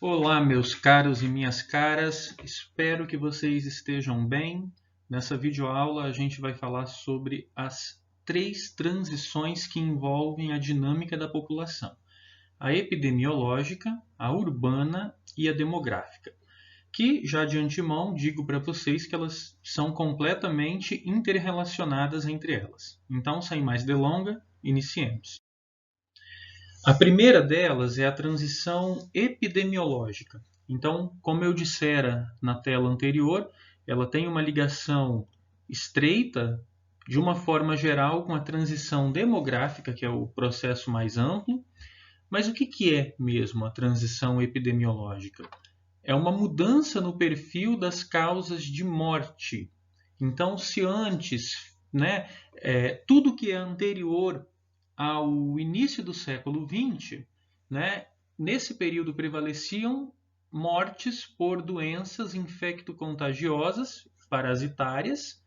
Olá, meus caros e minhas caras, espero que vocês estejam bem. Nessa videoaula, a gente vai falar sobre as três transições que envolvem a dinâmica da população: a epidemiológica, a urbana e a demográfica. Que já de antemão digo para vocês que elas são completamente interrelacionadas entre elas. Então, sem mais delonga, iniciemos. A primeira delas é a transição epidemiológica. Então, como eu dissera na tela anterior, ela tem uma ligação estreita, de uma forma geral, com a transição demográfica, que é o processo mais amplo. Mas o que é mesmo a transição epidemiológica? É uma mudança no perfil das causas de morte. Então, se antes, tudo que é anterior ao início do século XX, né, nesse período prevaleciam mortes por doenças infecto-contagiosas, parasitárias,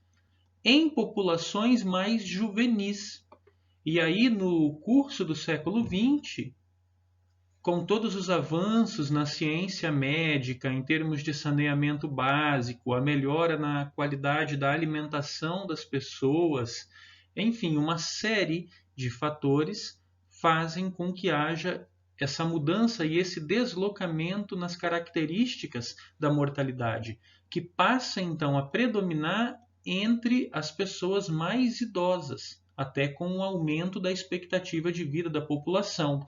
em populações mais juvenis. E aí, no curso do século XX, com todos os avanços na ciência médica, em termos de saneamento básico, a melhora na qualidade da alimentação das pessoas, enfim, uma série de fatores fazem com que haja essa mudança e esse deslocamento nas características da mortalidade, que passa então a predominar entre as pessoas mais idosas, até com o aumento da expectativa de vida da população.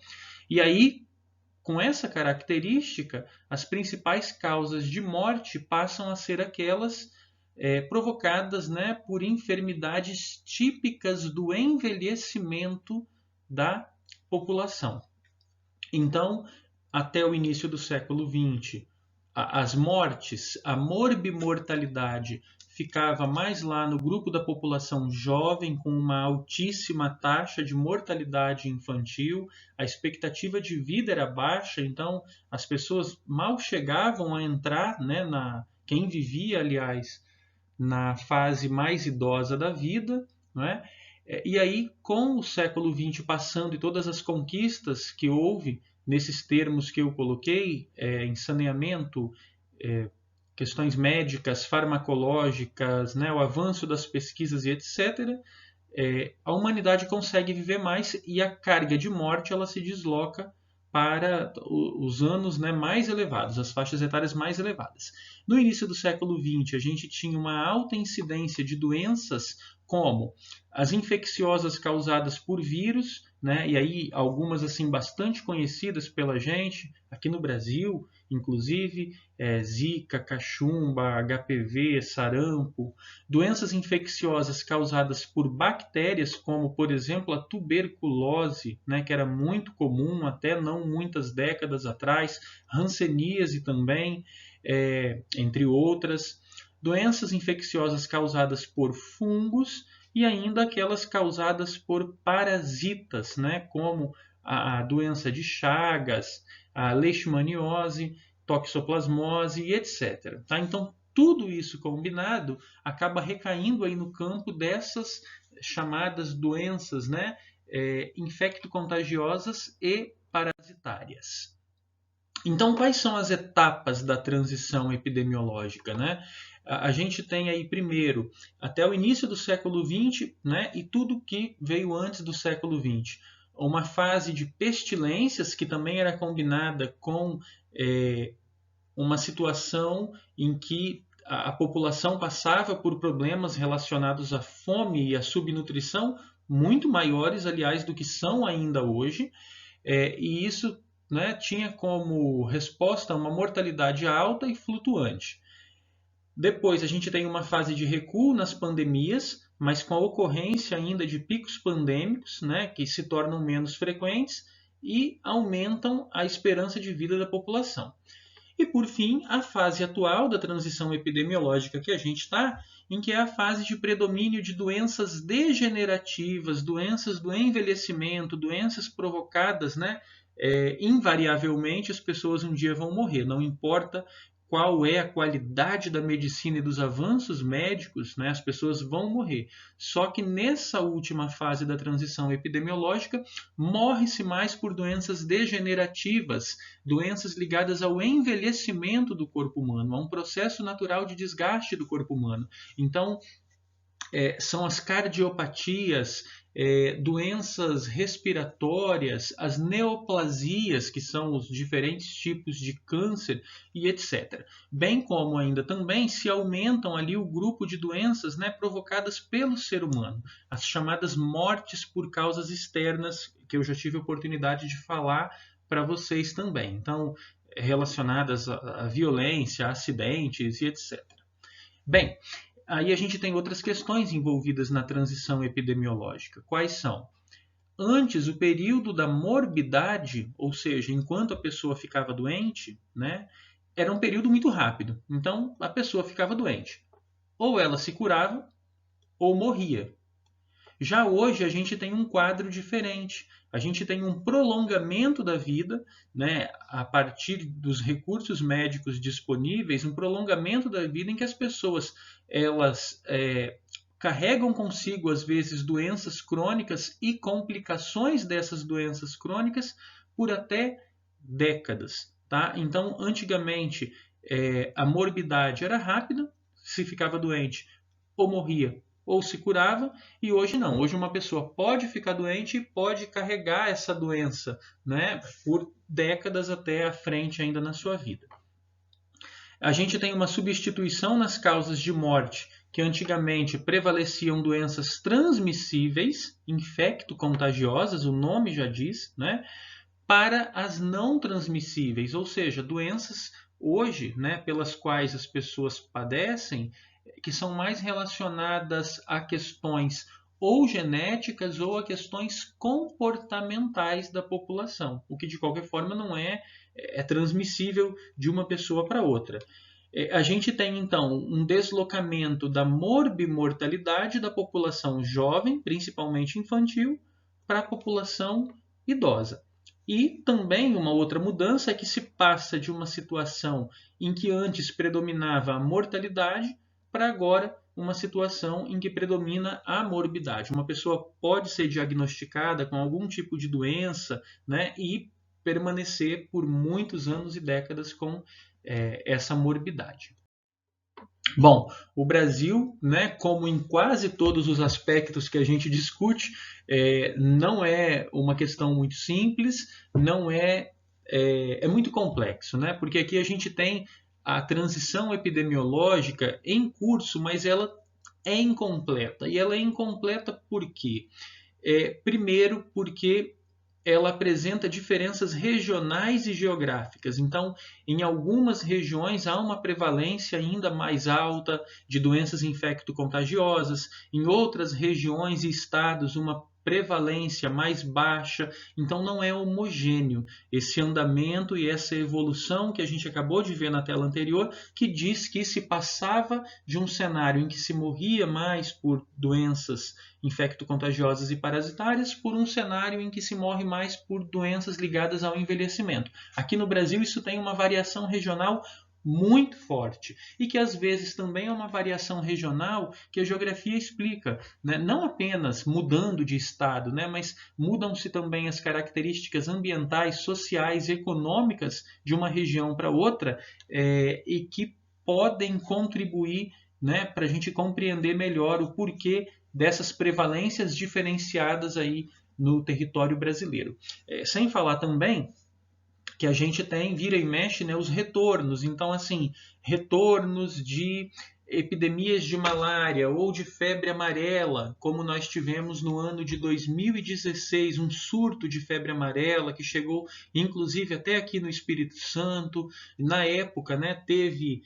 E aí, com essa característica, as principais causas de morte passam a ser aquelas provocadas, né, por enfermidades típicas do envelhecimento da população. Então, até o início do século XX, as mortes, a morbimortalidade ficava mais lá no grupo da população jovem, com uma altíssima taxa de mortalidade infantil, a expectativa de vida era baixa, então as pessoas mal chegavam a entrar, né, quem vivia, aliás, na fase mais idosa da vida, né? E aí, com o século XX passando e todas as conquistas que houve nesses termos que eu coloquei, em saneamento, é, questões médicas, farmacológicas, né, o avanço das pesquisas e etc., a humanidade consegue viver mais e a carga de morte ela se desloca para os anos, né, mais elevados, as faixas etárias mais elevadas. No início do século XX, a gente tinha uma alta incidência de doenças como as infecciosas causadas por vírus, né, e aí algumas assim bastante conhecidas pela gente, aqui no Brasil, inclusive, Zika, cachumba, HPV, sarampo, doenças infecciosas causadas por bactérias, como por exemplo a tuberculose, né, que era muito comum até não muitas décadas atrás, hanseníase também, entre outras, doenças infecciosas causadas por fungos e ainda aquelas causadas por parasitas, né, como a doença de Chagas, a leishmaniose, toxoplasmose e etc. Tá? Então, tudo isso combinado acaba recaindo aí no campo dessas chamadas doenças, né, infecto-contagiosas e parasitárias. Então, quais são as etapas da transição epidemiológica, né? A gente tem aí primeiro, até o início do século XX, né, e tudo que veio antes do século XX, uma fase de pestilências que também era combinada com uma situação em que a população passava por problemas relacionados à fome e à subnutrição muito maiores, aliás, do que são ainda hoje, e isso, né, tinha como resposta uma mortalidade alta e flutuante. Depois a gente tem uma fase de recuo nas pandemias, mas com a ocorrência ainda de picos pandêmicos, né, que se tornam menos frequentes e aumentam a esperança de vida da população. E, por fim, a fase atual da transição epidemiológica que a gente está, em que é a fase de predomínio de doenças degenerativas, doenças do envelhecimento, doenças provocadas, né? Invariavelmente as pessoas um dia vão morrer, não importa qual é a qualidade da medicina e dos avanços médicos, né, as pessoas vão morrer. Só que nessa última fase da transição epidemiológica, morre-se mais por doenças degenerativas, doenças ligadas ao envelhecimento do corpo humano, a um processo natural de desgaste do corpo humano. Então, são as cardiopatias, doenças respiratórias, as neoplasias, que são os diferentes tipos de câncer e etc. Bem como ainda também se aumentam ali o grupo de doenças, né, provocadas pelo ser humano, as chamadas mortes por causas externas, que eu já tive a oportunidade de falar para vocês também. Então, relacionadas à violência, a acidentes e etc. Bem, aí a gente tem outras questões envolvidas na transição epidemiológica. Quais são? Antes, o período da morbidade, ou seja, enquanto a pessoa ficava doente, né, era um período muito rápido. Então, a pessoa ficava doente. Ou ela se curava, ou morria. Já hoje a gente tem um quadro diferente. A gente tem um prolongamento da vida, né, a partir dos recursos médicos disponíveis, um prolongamento da vida em que as pessoas elas carregam consigo, às vezes, doenças crônicas e complicações dessas doenças crônicas por até décadas. Tá? Então, antigamente, a morbidade era rápida, se ficava doente ou morria ou se curava, e hoje não. Hoje uma pessoa pode ficar doente e pode carregar essa doença, né, por décadas até à frente ainda na sua vida. A gente tem uma substituição nas causas de morte, que antigamente prevaleciam doenças transmissíveis, infecto-contagiosas, o nome já diz, né, para as não transmissíveis, ou seja, doenças hoje, né, pelas quais as pessoas padecem, que são mais relacionadas a questões ou genéticas ou a questões comportamentais da população, o que de qualquer forma não é transmissível de uma pessoa para outra. A gente tem então um deslocamento da morbimortalidade da população jovem, principalmente infantil, para a população idosa. E também uma outra mudança é que se passa de uma situação em que antes predominava a mortalidade para agora uma situação em que predomina a morbidade. Uma pessoa pode ser diagnosticada com algum tipo de doença, né, e permanecer por muitos anos e décadas com essa morbidade. Bom, o Brasil, né, como em quase todos os aspectos que a gente discute, não é uma questão muito simples, não é muito complexo, né? Porque aqui a gente tem a transição epidemiológica em curso, mas ela é incompleta. E ela é incompleta por quê? Primeiro, porque ela apresenta diferenças regionais e geográficas. Então, em algumas regiões há uma prevalência ainda mais alta de doenças infecto-contagiosas, em outras regiões e estados uma prevalência mais baixa, então não é homogêneo esse andamento e essa evolução que a gente acabou de ver na tela anterior, que diz que se passava de um cenário em que se morria mais por doenças infecto-contagiosas e parasitárias por um cenário em que se morre mais por doenças ligadas ao envelhecimento. Aqui no Brasil isso tem uma variação regional muito forte e que às vezes também é uma variação regional que a geografia explica, né? Não apenas mudando de estado, né? Mas mudam-se também as características ambientais, sociais, econômicas de uma região para outra e que podem contribuir, né, para a gente compreender melhor o porquê dessas prevalências diferenciadas aí no território brasileiro. Sem falar também que a gente tem, vira e mexe, né, os retornos. Então, assim, retornos de epidemias de malária ou de febre amarela, como nós tivemos no ano de 2016, um surto de febre amarela que chegou, inclusive, até aqui no Espírito Santo. Na época, né, teve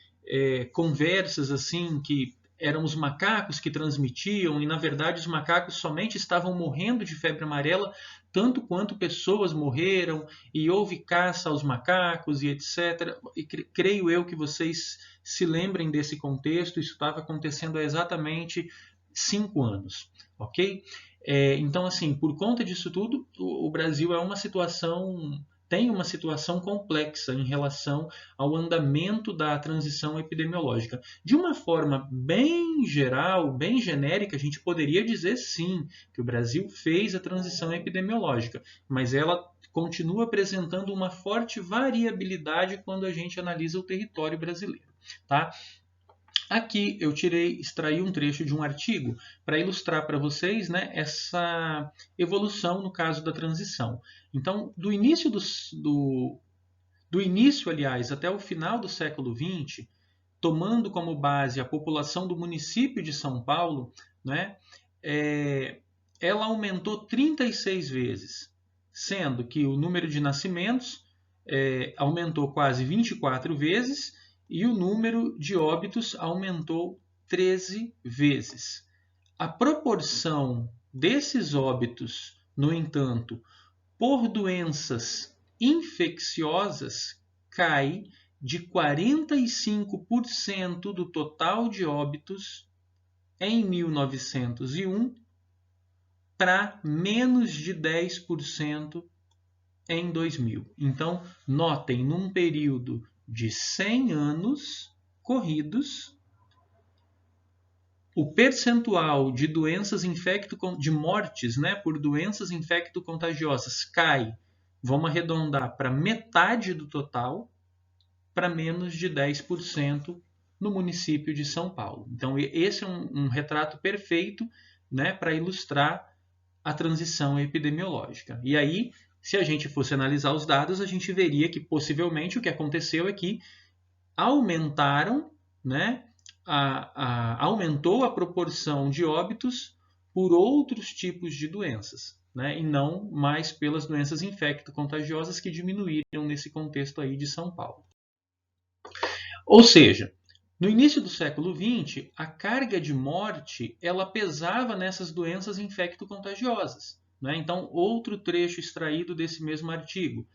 conversas assim que eram os macacos que transmitiam, e na verdade os macacos somente estavam morrendo de febre amarela, tanto quanto pessoas morreram, e houve caça aos macacos e etc. E creio eu que vocês se lembrem desse contexto, isso estava acontecendo há exatamente 5 anos, ok? Então, assim, por conta disso tudo, o Brasil é uma situação tem uma situação complexa em relação ao andamento da transição epidemiológica. De uma forma bem geral, bem genérica, a gente poderia dizer sim, que o Brasil fez a transição epidemiológica, mas ela continua apresentando uma forte variabilidade quando a gente analisa o território brasileiro. Tá? Aqui eu extraí um trecho de um artigo para ilustrar para vocês, né, essa evolução no caso da transição. Então, do início, aliás, até o final do século XX, tomando como base a população do município de São Paulo, né, ela aumentou 36 vezes, sendo que o número de nascimentos aumentou quase 24 vezes, e o número de óbitos aumentou 13 vezes. A proporção desses óbitos, no entanto, por doenças infecciosas cai de 45% do total de óbitos em 1901 para menos de 10% em 2000. Então, notem, num período de 100 anos corridos, o percentual de doenças de mortes, né, por doenças infecto-contagiosas cai, vamos arredondar para metade do total, para menos de 10% no município de São Paulo. Então, esse é um retrato perfeito, né, para ilustrar a transição epidemiológica. E aí, se a gente fosse analisar os dados, a gente veria que possivelmente o que aconteceu é que aumentaram, né, aumentou a proporção de óbitos por outros tipos de doenças, né, e não mais pelas doenças infecto-contagiosas que diminuíram nesse contexto aí de São Paulo. Ou seja, no início do século XX, a carga de morte ela pesava nessas doenças infecto-contagiosas. Né? Então, outro trecho extraído desse mesmo artigo.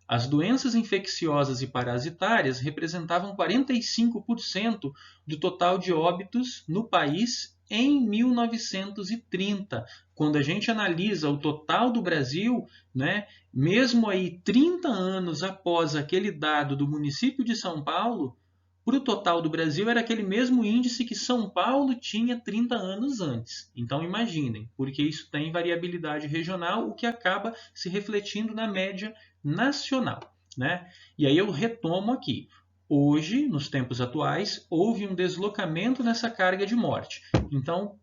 As doenças infecciosas e parasitárias representavam 45% do total de óbitos no país em 1930. Quando a gente analisa o total do Brasil, né, mesmo aí 30 anos após aquele dado do município de São Paulo, para o total do Brasil era aquele mesmo índice que São Paulo tinha 30 anos antes. Então imaginem, porque isso tem variabilidade regional, o que acaba se refletindo na média nacional. Né? E aí eu retomo aqui. Hoje, nos tempos atuais, houve um deslocamento nessa carga de morte. Então,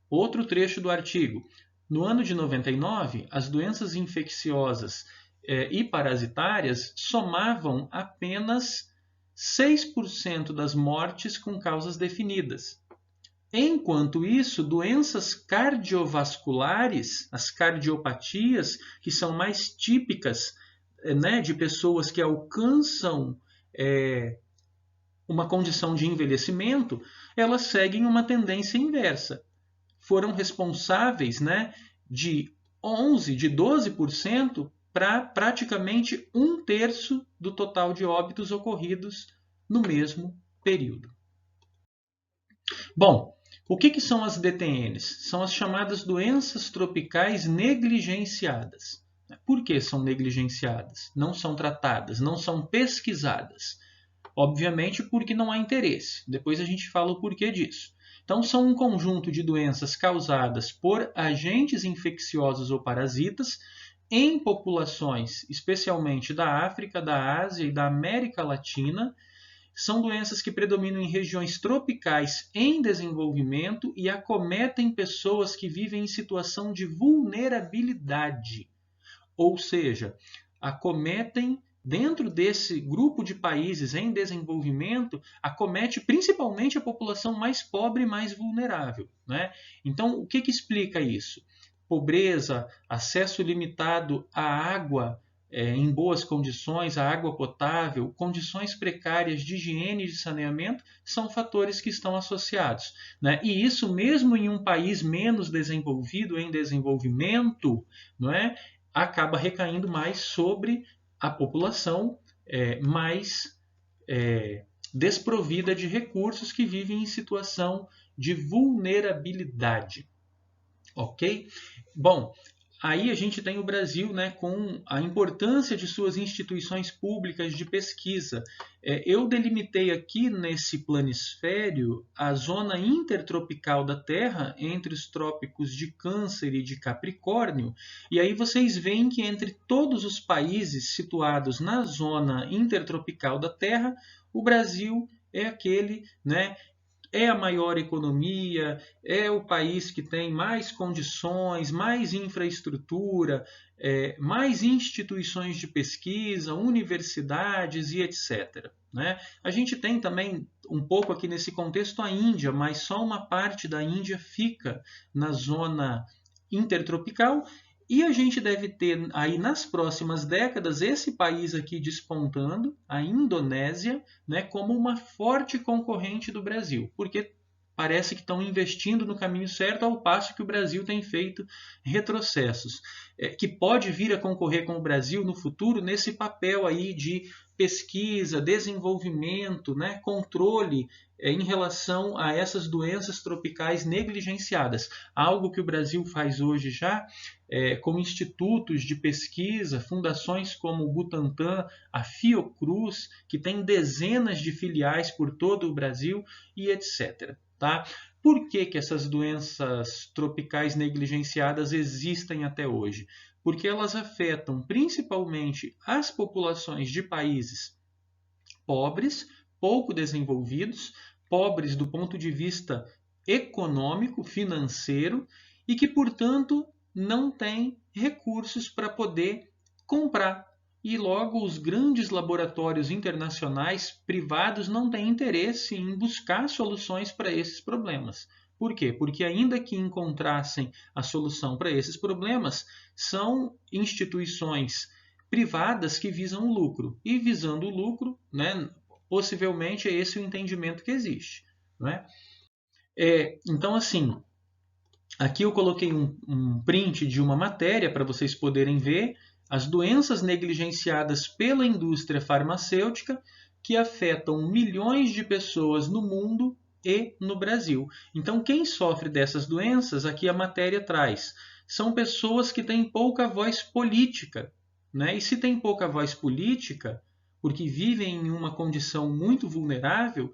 outro trecho do artigo. No ano de 99, as doenças infecciosas e parasitárias somavam apenas 6% das mortes com causas definidas. Enquanto isso, doenças cardiovasculares, as cardiopatias, que são mais típicas, né, de pessoas que alcançam uma condição de envelhecimento, elas seguem uma tendência inversa. Foram responsáveis, né, de 12% para praticamente 1/3 do total de óbitos ocorridos no mesmo período. Bom, o que são as DTNs? São as chamadas doenças tropicais negligenciadas. Por que são negligenciadas? Não são tratadas, não são pesquisadas. Obviamente porque não há interesse. Depois a gente fala o porquê disso. Então, são um conjunto de doenças causadas por agentes infecciosos ou parasitas em populações, especialmente da África, da Ásia e da América Latina. São doenças que predominam em regiões tropicais em desenvolvimento e acometem pessoas que vivem em situação de vulnerabilidade. Ou seja, acometem, dentro desse grupo de países em desenvolvimento, acomete principalmente a população mais pobre e mais vulnerável. Né? Então, o que explica isso? Pobreza, acesso limitado à água em boas condições, à água potável, condições precárias de higiene e de saneamento são fatores que estão associados. Né? E isso mesmo em um país menos desenvolvido, em desenvolvimento, não é? Acaba recaindo mais sobre a população mais desprovida de recursos que vivem em situação de vulnerabilidade. Ok? Bom, aí a gente tem o Brasil, né, com a importância de suas instituições públicas de pesquisa. Eu delimitei aqui nesse planisfério a zona intertropical da Terra, entre os trópicos de Câncer e de Capricórnio, e aí vocês veem que entre todos os países situados na zona intertropical da Terra, o Brasil é aquele, né, é a maior economia, é o país que tem mais condições, mais infraestrutura, mais instituições de pesquisa, universidades e etc. Né? A gente tem também um pouco aqui nesse contexto a Índia, mas só uma parte da Índia fica na zona intertropical. E a gente deve ter aí nas próximas décadas esse país aqui despontando, a Indonésia, né, como uma forte concorrente do Brasil, porque parece que estão investindo no caminho certo, ao passo que o Brasil tem feito retrocessos, que pode vir a concorrer com o Brasil no futuro nesse papel aí de pesquisa, desenvolvimento, né, controle em relação a essas doenças tropicais negligenciadas. Algo que o Brasil faz hoje já, com institutos de pesquisa, fundações como o Butantan, a Fiocruz, que tem dezenas de filiais por todo o Brasil e etc. Tá? Por que essas doenças tropicais negligenciadas existem até hoje? Porque elas afetam principalmente as populações de países pobres, pouco desenvolvidos, pobres do ponto de vista econômico, financeiro, e que, portanto, não têm recursos para poder comprar. E logo os grandes laboratórios internacionais privados não têm interesse em buscar soluções para esses problemas. Por quê? Porque ainda que encontrassem a solução para esses problemas, são instituições privadas que visam o lucro. E visando o lucro, né, possivelmente é esse o entendimento que existe. Né? Então, assim, aqui eu coloquei um print de uma matéria para vocês poderem ver as doenças negligenciadas pela indústria farmacêutica que afetam milhões de pessoas no mundo e no Brasil. Então, quem sofre dessas doenças, aqui a matéria traz, são pessoas que têm pouca voz política. Né? E se tem pouca voz política, porque vivem em uma condição muito vulnerável,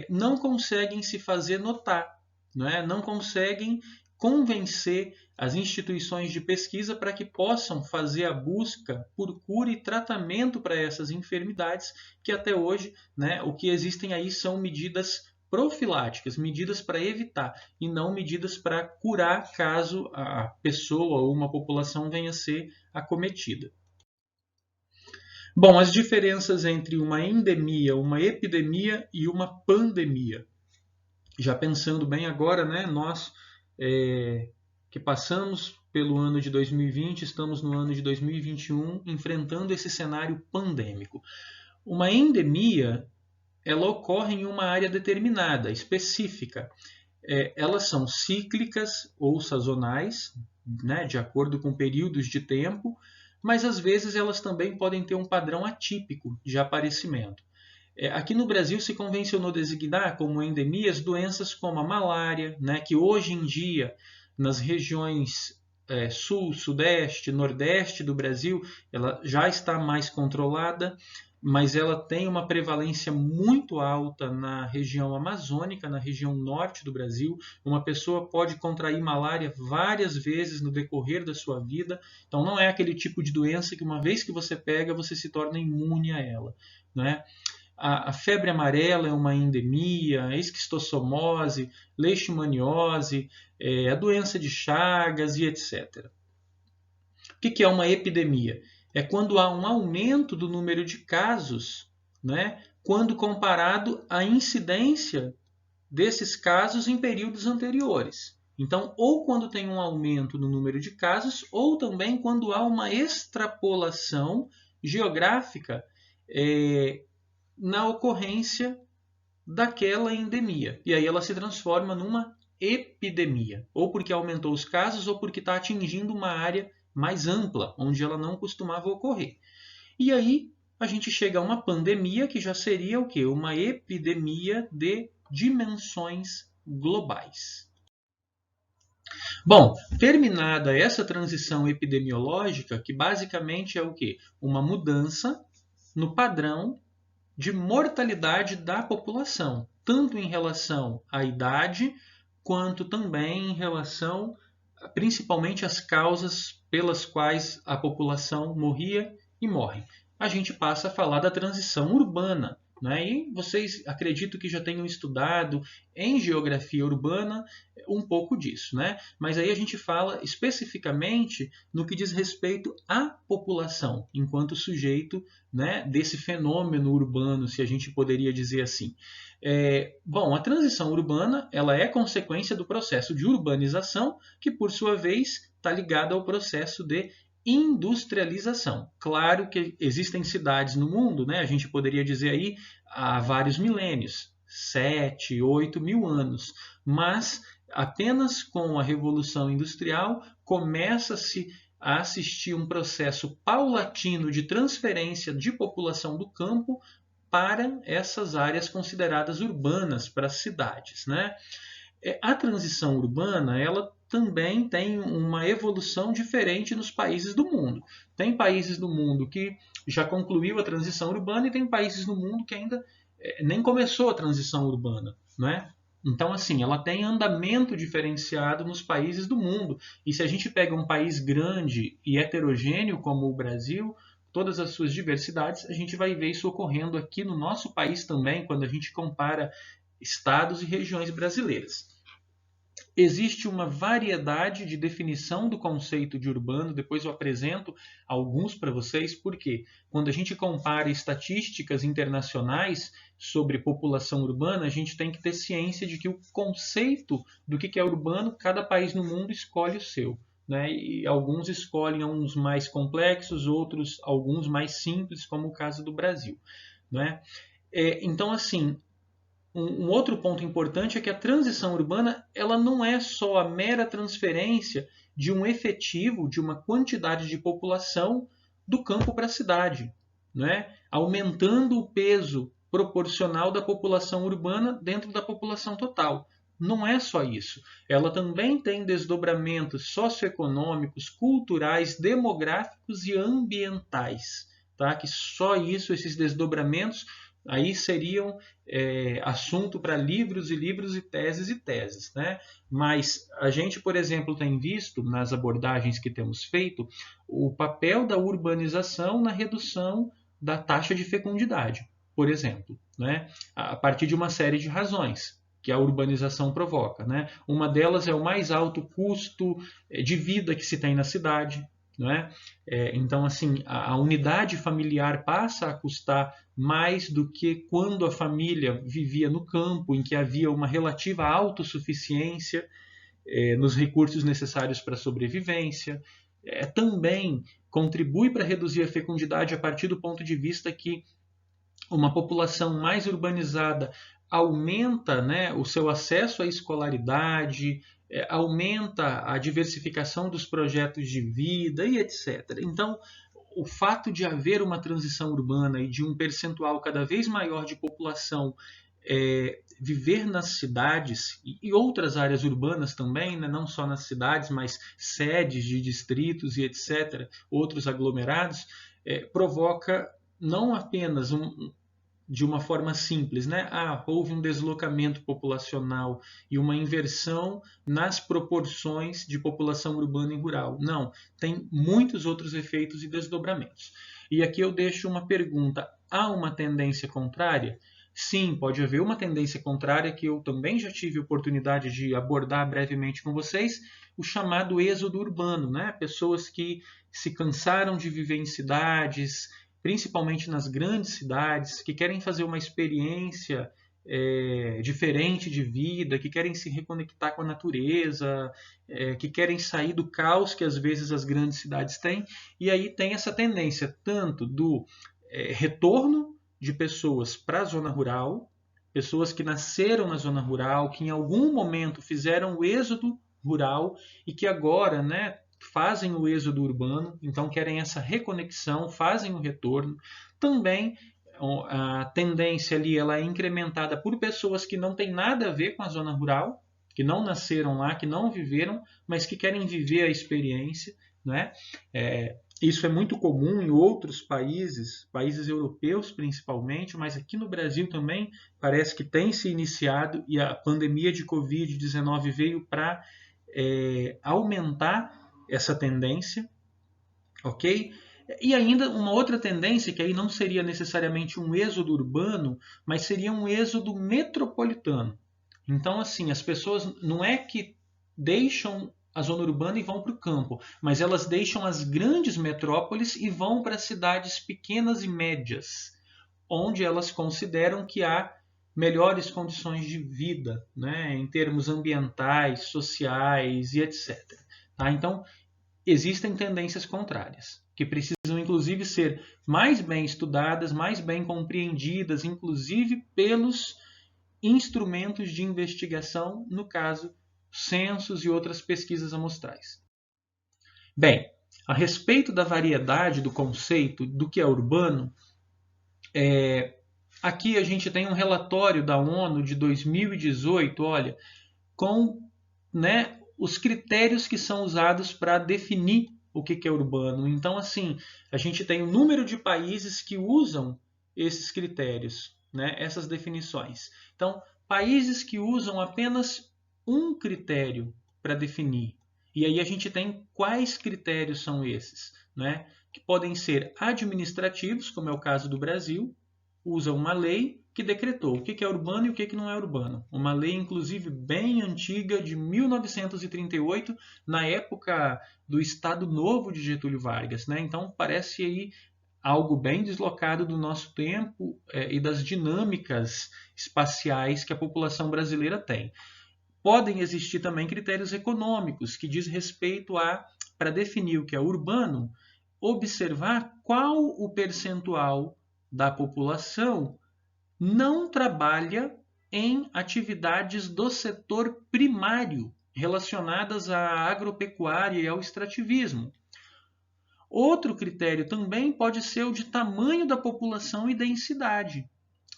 não conseguem se fazer notar, né? Não conseguem convencer as instituições de pesquisa para que possam fazer a busca por cura e tratamento para essas enfermidades, que até hoje, né, o que existem aí são medidas profiláticas, medidas para evitar, e não medidas para curar caso a pessoa ou uma população venha a ser acometida. Bom, as diferenças entre uma endemia, uma epidemia e uma pandemia. Já pensando bem agora, né, nós que passamos pelo ano de 2020, estamos no ano de 2021 enfrentando esse cenário pandêmico. Uma endemia, ela ocorre em uma área determinada, específica. Elas são cíclicas ou sazonais, né, de acordo com períodos de tempo, mas às vezes elas também podem ter um padrão atípico de aparecimento. Aqui no Brasil se convencionou designar como endemias doenças como a malária, né, que hoje em dia nas regiões sul, sudeste, nordeste do Brasil, ela já está mais controlada, mas ela tem uma prevalência muito alta na região amazônica, na região norte do Brasil. Uma pessoa pode contrair malária várias vezes no decorrer da sua vida, então não é aquele tipo de doença que uma vez que você pega, você se torna imune a ela. Né? A febre amarela é uma endemia, a esquistossomose, leishmaniose, a doença de Chagas e etc. O que é uma epidemia? É quando há um aumento do número de casos, né, quando comparado à incidência desses casos em períodos anteriores. Então, ou quando tem um aumento no número de casos, ou também quando há uma extrapolação geográfica na ocorrência daquela endemia. E aí ela se transforma numa epidemia, ou porque aumentou os casos, ou porque está atingindo uma área mais ampla, onde ela não costumava ocorrer. E aí a gente chega a uma pandemia, que já seria o quê? Uma epidemia de dimensões globais. Bom, terminada essa transição epidemiológica, que basicamente é o quê? Uma mudança no padrão de mortalidade da população, tanto em relação à idade, quanto também em relação, principalmente, às causas pelas quais a população morria e morre. A gente passa a falar da transição urbana. Né? E vocês acredito que já tenham estudado em geografia urbana um pouco disso, né? Mas aí a gente fala especificamente no que diz respeito à população, enquanto sujeito, né, desse fenômeno urbano, se a gente poderia dizer assim. Bom, a transição urbana ela é consequência do processo de urbanização, que por sua vez está ligado ao processo de industrialização. Claro que existem cidades no mundo, né, a gente poderia dizer aí há vários milênios, 7, 8 mil anos, mas apenas com a Revolução Industrial começa-se a assistir um processo paulatino de transferência de população do campo para essas áreas consideradas urbanas, para as cidades. Né? A transição urbana ela também tem uma evolução diferente nos países do mundo. Tem países do mundo que já concluiu a transição urbana e tem países do mundo que ainda nem começou a transição urbana. Né? Então, assim, ela tem andamento diferenciado nos países do mundo. E se a gente pega um país grande e heterogêneo como o Brasil, todas as suas diversidades, a gente vai ver isso ocorrendo aqui no nosso país também, quando a gente compara estados e regiões brasileiras. Existe uma variedade de definição do conceito de urbano, depois eu apresento alguns para vocês, porque quando a gente compara estatísticas internacionais sobre população urbana, a gente tem que ter ciência de que o conceito do que é urbano, cada país no mundo escolhe o seu. Né? E alguns escolhem uns mais complexos, outros alguns mais simples, como o caso do Brasil. Né? Então, assim, um outro ponto importante é que a transição urbana ela não é só a mera transferência de um efetivo, de uma quantidade de população do campo para a cidade, né? Aumentando o peso proporcional da população urbana dentro da população total. Não é só isso. Ela também tem desdobramentos socioeconômicos, culturais, demográficos e ambientais. Tá? Que só isso, esses desdobramentos, aí seriam assunto para livros e livros e teses, né? Mas a gente, por exemplo, tem visto nas abordagens que temos feito o papel da urbanização na redução da taxa de fecundidade, por exemplo, né? A partir de uma série de razões que a urbanização provoca, né? Uma delas é o mais alto custo de vida que se tem na cidade. Não é? Então, assim, a unidade familiar passa a custar mais do que quando a família vivia no campo, em que havia uma relativa autossuficiência nos recursos necessários para a sobrevivência. Também contribui para reduzir a fecundidade a partir do ponto de vista que uma população mais urbanizada aumenta, né, o seu acesso à escolaridade, aumenta a diversificação dos projetos de vida e etc. Então, o fato de haver uma transição urbana e de um percentual cada vez maior de população viver nas cidades e outras áreas urbanas também, né, não só nas cidades, mas sedes de distritos e etc., outros aglomerados, provoca não apenas de uma forma simples, né? Houve um deslocamento populacional e uma inversão nas proporções de população urbana e rural. Não, tem muitos outros efeitos e desdobramentos. E aqui eu deixo uma pergunta: há uma tendência contrária? Sim, pode haver uma tendência contrária que eu também já tive oportunidade de abordar brevemente com vocês, o chamado êxodo urbano, né? Pessoas que se cansaram de viver em cidades, principalmente nas grandes cidades, que querem fazer uma experiência diferente de vida, que querem se reconectar com a natureza, que querem sair do caos que às vezes as grandes cidades têm, e aí tem essa tendência tanto do retorno de pessoas para a zona rural, pessoas que nasceram na zona rural, que em algum momento fizeram o êxodo rural e que agora, né, fazem o êxodo urbano, então querem essa reconexão, fazem o retorno. Também a tendência ali ela é incrementada por pessoas que não têm nada a ver com a zona rural, que não nasceram lá, que não viveram, mas que querem viver a experiência, né? Isso é muito comum em outros países, países europeus principalmente, mas aqui no Brasil também parece que tem se iniciado e a pandemia de Covid-19 veio para aumentar essa tendência, ok? E ainda uma outra tendência, que aí não seria necessariamente um êxodo urbano, mas seria um êxodo metropolitano. Então, assim, as pessoas não é que deixam a zona urbana e vão para o campo, mas elas deixam as grandes metrópoles e vão para cidades pequenas e médias, onde elas consideram que há melhores condições de vida, né, em termos ambientais, sociais e etc. Tá? Então, existem tendências contrárias, que precisam inclusive ser mais bem estudadas, mais bem compreendidas, inclusive pelos instrumentos de investigação, no caso, censos e outras pesquisas amostrais. Bem, a respeito da variedade do conceito do que é urbano, aqui a gente tem um relatório da ONU de 2018, olha, com, né, os critérios que são usados para definir o que é urbano. Então, assim, a gente tem um número de países que usam esses critérios, né, essas definições. Então, países que usam apenas um critério para definir. E aí a gente tem quais critérios são esses, né? Que podem ser administrativos, como é o caso do Brasil, usa uma lei que decretou o que é urbano e o que não é urbano. Uma lei, inclusive, bem antiga, de 1938, na época do Estado Novo de Getúlio Vargas, né? Então, parece aí algo bem deslocado do nosso tempo e das dinâmicas espaciais que a população brasileira tem. Podem existir também critérios econômicos, que diz respeito a, para definir o que é urbano, observar qual o percentual da população não trabalha em atividades do setor primário relacionadas à agropecuária e ao extrativismo. Outro critério também pode ser o de tamanho da população e densidade.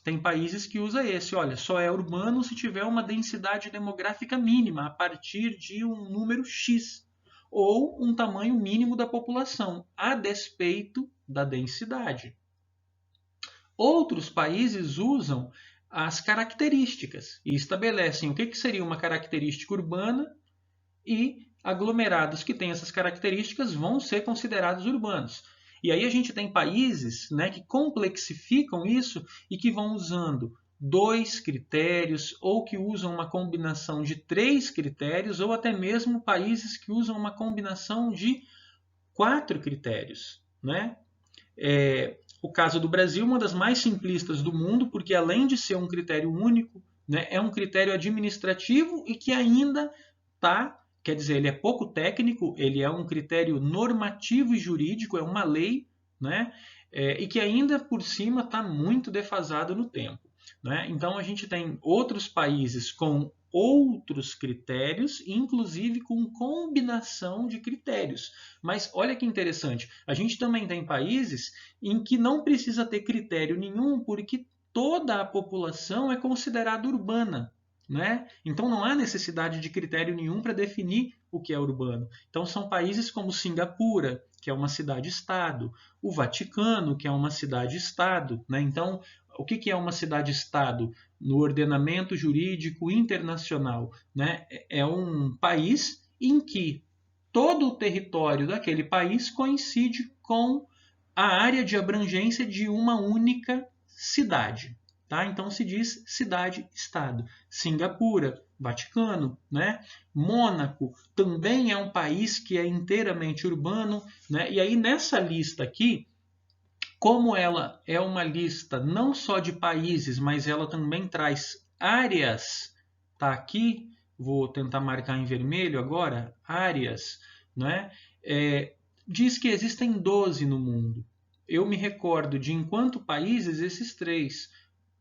Tem países que usam esse, olha, só é urbano se tiver uma densidade demográfica mínima, a partir de um número X, ou um tamanho mínimo da população, a despeito da densidade. Outros países usam as características e estabelecem o que seria uma característica urbana, e aglomerados que têm essas características vão ser considerados urbanos. E aí a gente tem países, né, que complexificam isso e que vão usando 2 critérios, ou que usam uma combinação de 3 critérios, ou até mesmo países que usam uma combinação de 4 critérios, né? O caso do Brasil, uma das mais simplistas do mundo, porque além de ser um critério único, né, é um critério administrativo e que ainda está, quer dizer, ele é pouco técnico, ele é um critério normativo e jurídico, é uma lei, né, e que ainda por cima está muito defasado no tempo. Né? Então a gente tem outros países com outros critérios, inclusive com combinação de critérios. Mas olha que interessante, a gente também tem países em que não precisa ter critério nenhum, porque toda a população é considerada urbana. Né? Então não há necessidade de critério nenhum para definir o que é urbano. Então são países como Singapura, que é uma cidade-estado, o Vaticano, que é uma cidade-estado. Né? Então, o que é uma cidade-estado no ordenamento jurídico internacional? Né? É um país em que todo o território daquele país coincide com a área de abrangência de uma única cidade. Tá? Então se diz cidade-estado. Singapura, Vaticano, né? Mônaco também é um país que é inteiramente urbano. Né? E aí nessa lista aqui, como ela é uma lista não só de países, mas ela também traz áreas, tá aqui, vou tentar marcar em vermelho agora, áreas, né? Diz que existem 12 no mundo. Eu me recordo de, enquanto países, esses 3,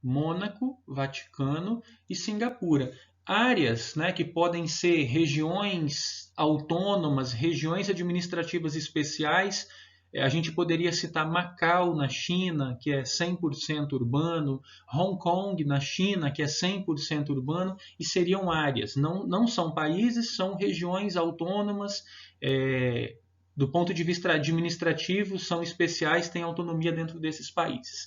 Mônaco, Vaticano e Singapura. Áreas, né, que podem ser regiões autônomas, regiões administrativas especiais, A gente poderia citar Macau, na China, que é 100% urbano, Hong Kong, na China, que é 100% urbano, e seriam áreas. Não são países, são regiões autônomas, do ponto de vista administrativo, são especiais, têm autonomia dentro desses países.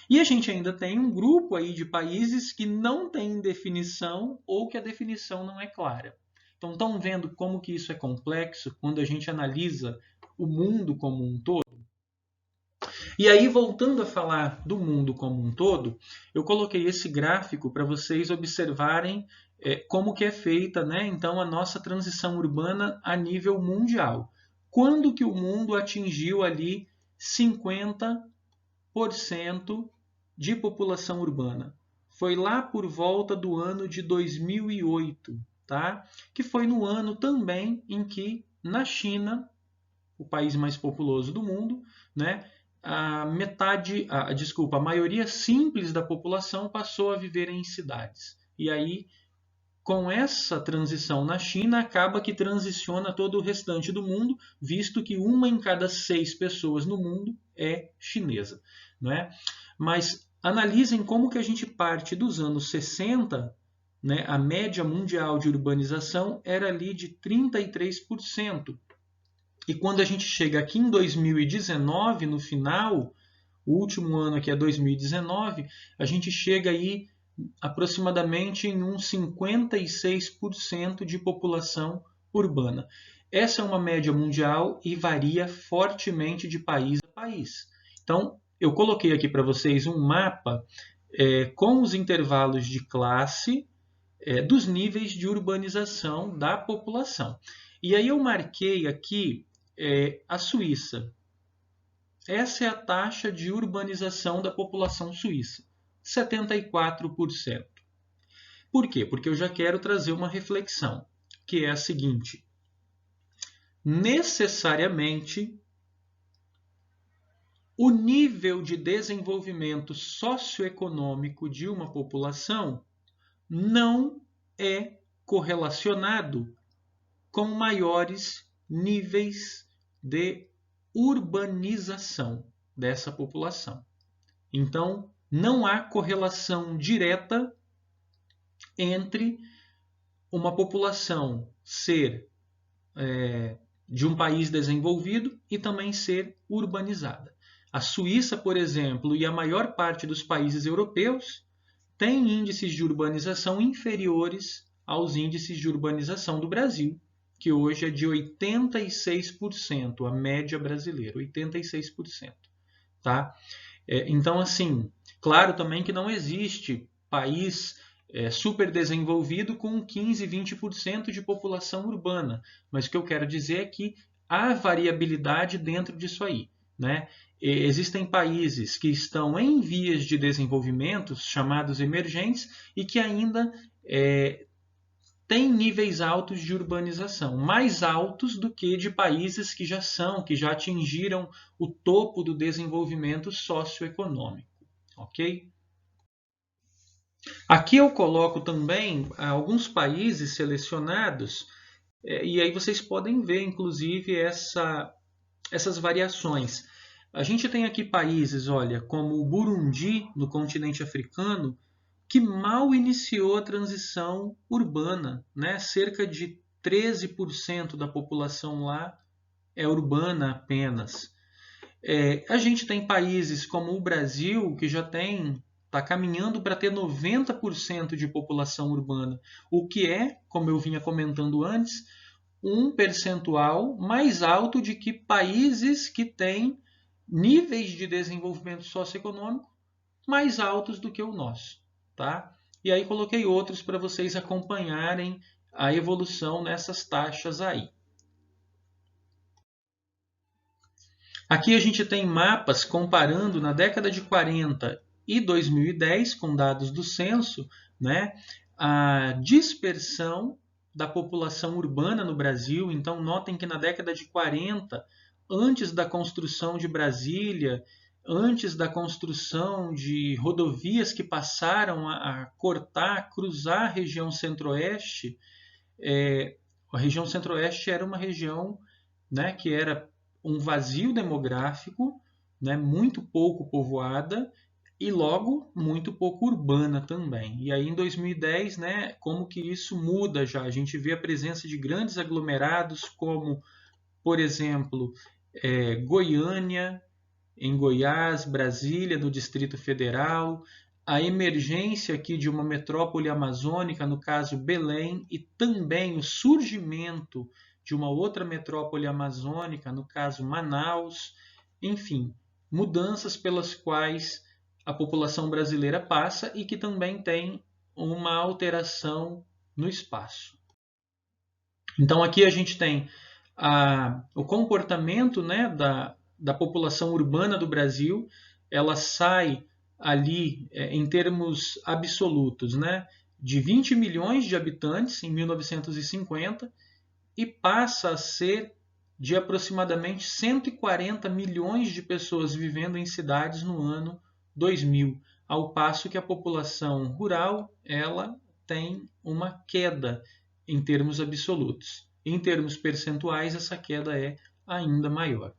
E a gente ainda tem um grupo aí de países que não tem definição ou que a definição não é clara. Então, estão vendo como que isso é complexo quando a gente analisa o mundo como um todo? E aí, voltando a falar do mundo como um todo, eu coloquei esse gráfico para vocês observarem como que é feita, né, então, a nossa transição urbana a nível mundial. Quando que o mundo atingiu ali 50% de população urbana? Foi lá por volta do ano de 2008, tá? Que foi no ano também em que, na China, o país mais populoso do mundo, né, a maioria simples da população passou a viver em cidades. E aí, com essa transição na China, acaba que transiciona todo o restante do mundo, visto que 1 em cada 6 pessoas no mundo é chinesa, né? Mas analisem como que a gente parte dos anos 60, né? A média mundial de urbanização era ali de 33%. E quando a gente chega aqui em 2019, no final, o último ano aqui é 2019, a gente chega aí aproximadamente em uns 56% de população urbana. Essa é uma média mundial e varia fortemente de país a país. Então, eu coloquei aqui para vocês um mapa com os intervalos de classe dos níveis de urbanização da população. E aí eu marquei aqui a Suíça. Essa é a taxa de urbanização da população suíça, 74%. Por quê? Porque eu já quero trazer uma reflexão, que é a seguinte: necessariamente o nível de desenvolvimento socioeconômico de uma população não é correlacionado com maiores níveis de urbanização dessa população. Então, não há correlação direta entre uma população ser de um país desenvolvido e também ser urbanizada. A Suíça, por exemplo, e a maior parte dos países europeus têm índices de urbanização inferiores aos índices de urbanização do Brasil, que hoje é de 86%, a média brasileira, 86%. Tá? Então, assim, claro também que não existe país super desenvolvido com 15, 20% de população urbana, mas o que eu quero dizer é que há variabilidade dentro disso aí, né? Existem países que estão em vias de desenvolvimento, chamados emergentes, e que ainda têm níveis altos de urbanização, mais altos do que de países que já atingiram o topo do desenvolvimento socioeconômico, ok? Aqui eu coloco também alguns países selecionados, e aí vocês podem ver, inclusive, essas variações. A gente tem aqui países, olha, como o Burundi, no continente africano, que mal iniciou a transição urbana, né? Cerca de 13% da população lá é urbana apenas. A gente tem países como o Brasil, que já está caminhando para ter 90% de população urbana, o que é, como eu vinha comentando antes, um percentual mais alto de que países que têm níveis de desenvolvimento socioeconômico mais altos do que o nosso. Tá? E aí coloquei outros para vocês acompanharem a evolução nessas taxas aí. Aqui a gente tem mapas comparando na década de 40 e 2010, com dados do censo, né, a dispersão da população urbana no Brasil. Então, notem que na década de 40, antes da construção de Brasília, antes da construção de rodovias que passaram a cortar, cruzar a região centro-oeste, a região centro-oeste era uma região, né, que era um vazio demográfico, né, muito pouco povoada e logo muito pouco urbana também. E aí em 2010, né, como que isso muda já? A gente vê a presença de grandes aglomerados como, por exemplo, Goiânia, em Goiás, Brasília, no Distrito Federal, a emergência aqui de uma metrópole amazônica, no caso Belém, e também o surgimento de uma outra metrópole amazônica, no caso Manaus, enfim, mudanças pelas quais a população brasileira passa e que também tem uma alteração no espaço. Então aqui a gente tem o comportamento, né, da população urbana do Brasil. Ela sai ali em termos absolutos, né, de 20 milhões de habitantes em 1950 e passa a ser de aproximadamente 140 milhões de pessoas vivendo em cidades no ano 2000, ao passo que a população rural ela tem uma queda em termos absolutos. Em termos percentuais, essa queda é ainda maior.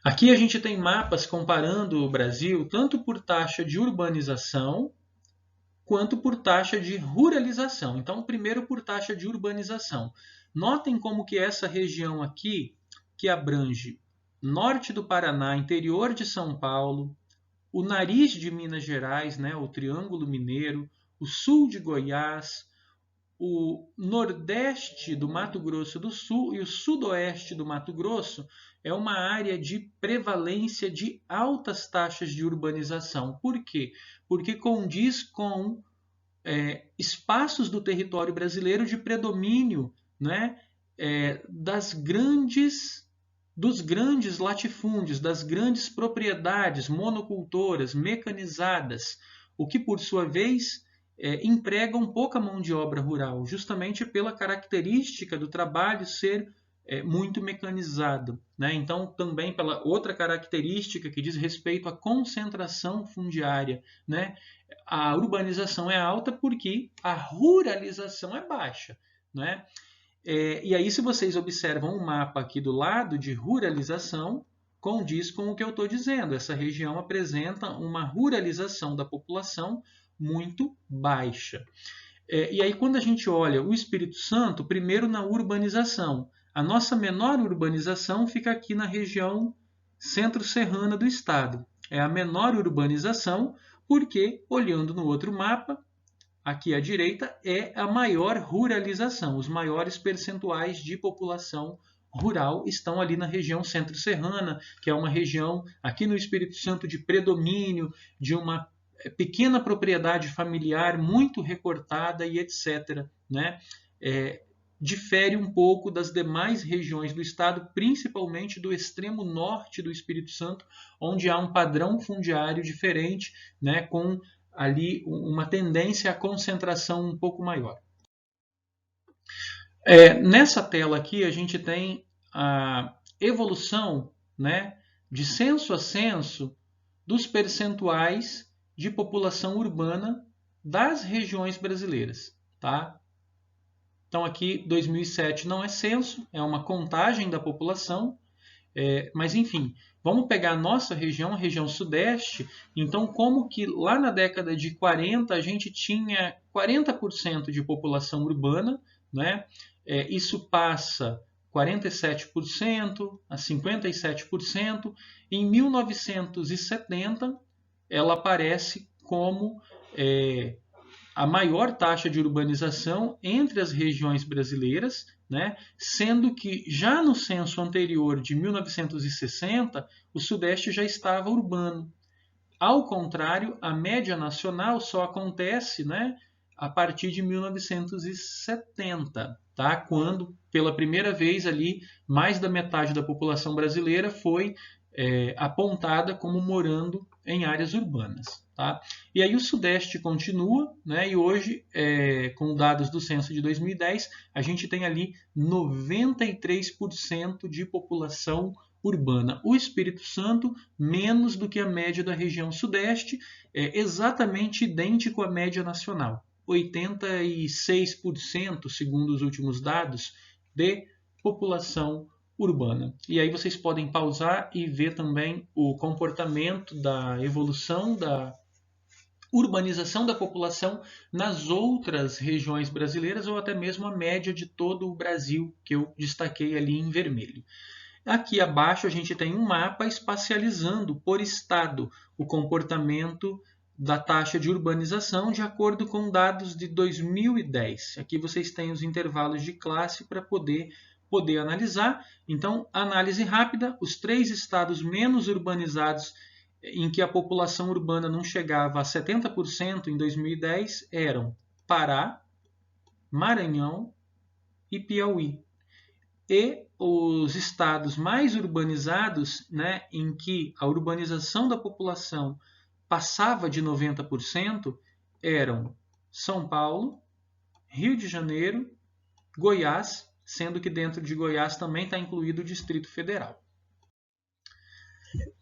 Aqui a gente tem mapas comparando o Brasil tanto por taxa de urbanização quanto por taxa de ruralização. Então, primeiro por taxa de urbanização. Notem como que essa região aqui, que abrange norte do Paraná, interior de São Paulo, o nariz de Minas Gerais, né, o Triângulo Mineiro, o sul de Goiás, o nordeste do Mato Grosso do Sul e o sudoeste do Mato Grosso é uma área de prevalência de altas taxas de urbanização. Por quê? Porque condiz com espaços do território brasileiro de predomínio, né, dos grandes latifúndios, das grandes propriedades monocultoras, mecanizadas, o que, por sua vez, empregam pouca mão de obra rural, justamente pela característica do trabalho ser muito mecanizado, né? Então, também pela outra característica que diz respeito à concentração fundiária, né? A urbanização é alta porque a ruralização é baixa, né? E aí, se vocês observam o mapa aqui do lado de ruralização, condiz com o que eu estou dizendo. Essa região apresenta uma ruralização da população muito baixa. E aí, quando a gente olha o Espírito Santo, primeiro na urbanização. A nossa menor urbanização fica aqui na região centro-serrana do estado. É a menor urbanização porque, olhando no outro mapa, aqui à direita, é a maior ruralização. Os maiores percentuais de população rural estão ali na região centro-serrana, que é uma região aqui no Espírito Santo de predomínio, de uma pequena propriedade familiar muito recortada e etc. Né? Difere um pouco das demais regiões do estado, principalmente do extremo norte do Espírito Santo, onde há um padrão fundiário diferente, né, com ali uma tendência à concentração um pouco maior. Nessa tela aqui a gente tem a evolução, né, de censo a censo dos percentuais de população urbana das regiões brasileiras. Tá? Então aqui 2007 não é censo, é uma contagem da população, mas enfim, vamos pegar a nossa região, a região sudeste. Então, como que lá na década de 40 a gente tinha 40% de população urbana, né? Isso passa 47% a 57%. Em 1970, ela aparece como a maior taxa de urbanização entre as regiões brasileiras, né? Sendo que já no censo anterior de 1960, o Sudeste já estava urbano. Ao contrário, a média nacional só acontece, né, a partir de 1970, tá? Quando, pela primeira vez ali, mais da metade da população brasileira foi apontada como morando em áreas urbanas. Tá? E aí o Sudeste continua, né? E hoje, com dados do censo de 2010, a gente tem ali 93% de população urbana. O Espírito Santo, menos do que a média da região Sudeste, exatamente idêntico à média nacional. 86%, segundo os últimos dados, de população urbana. E aí vocês podem pausar e ver também o comportamento da evolução da urbanização da população nas outras regiões brasileiras ou até mesmo a média de todo o Brasil, que eu destaquei ali em vermelho. Aqui abaixo a gente tem um mapa espacializando por estado o comportamento da taxa de urbanização de acordo com dados de 2010. Aqui vocês têm os intervalos de classe para poder analisar. Então, análise rápida, os 3 estados menos urbanizados em que a população urbana não chegava a 70% em 2010 eram Pará, Maranhão e Piauí. E os estados mais urbanizados, né, em que a urbanização da população passava de 90%, eram São Paulo, Rio de Janeiro, Goiás, sendo que dentro de Goiás também está incluído o Distrito Federal.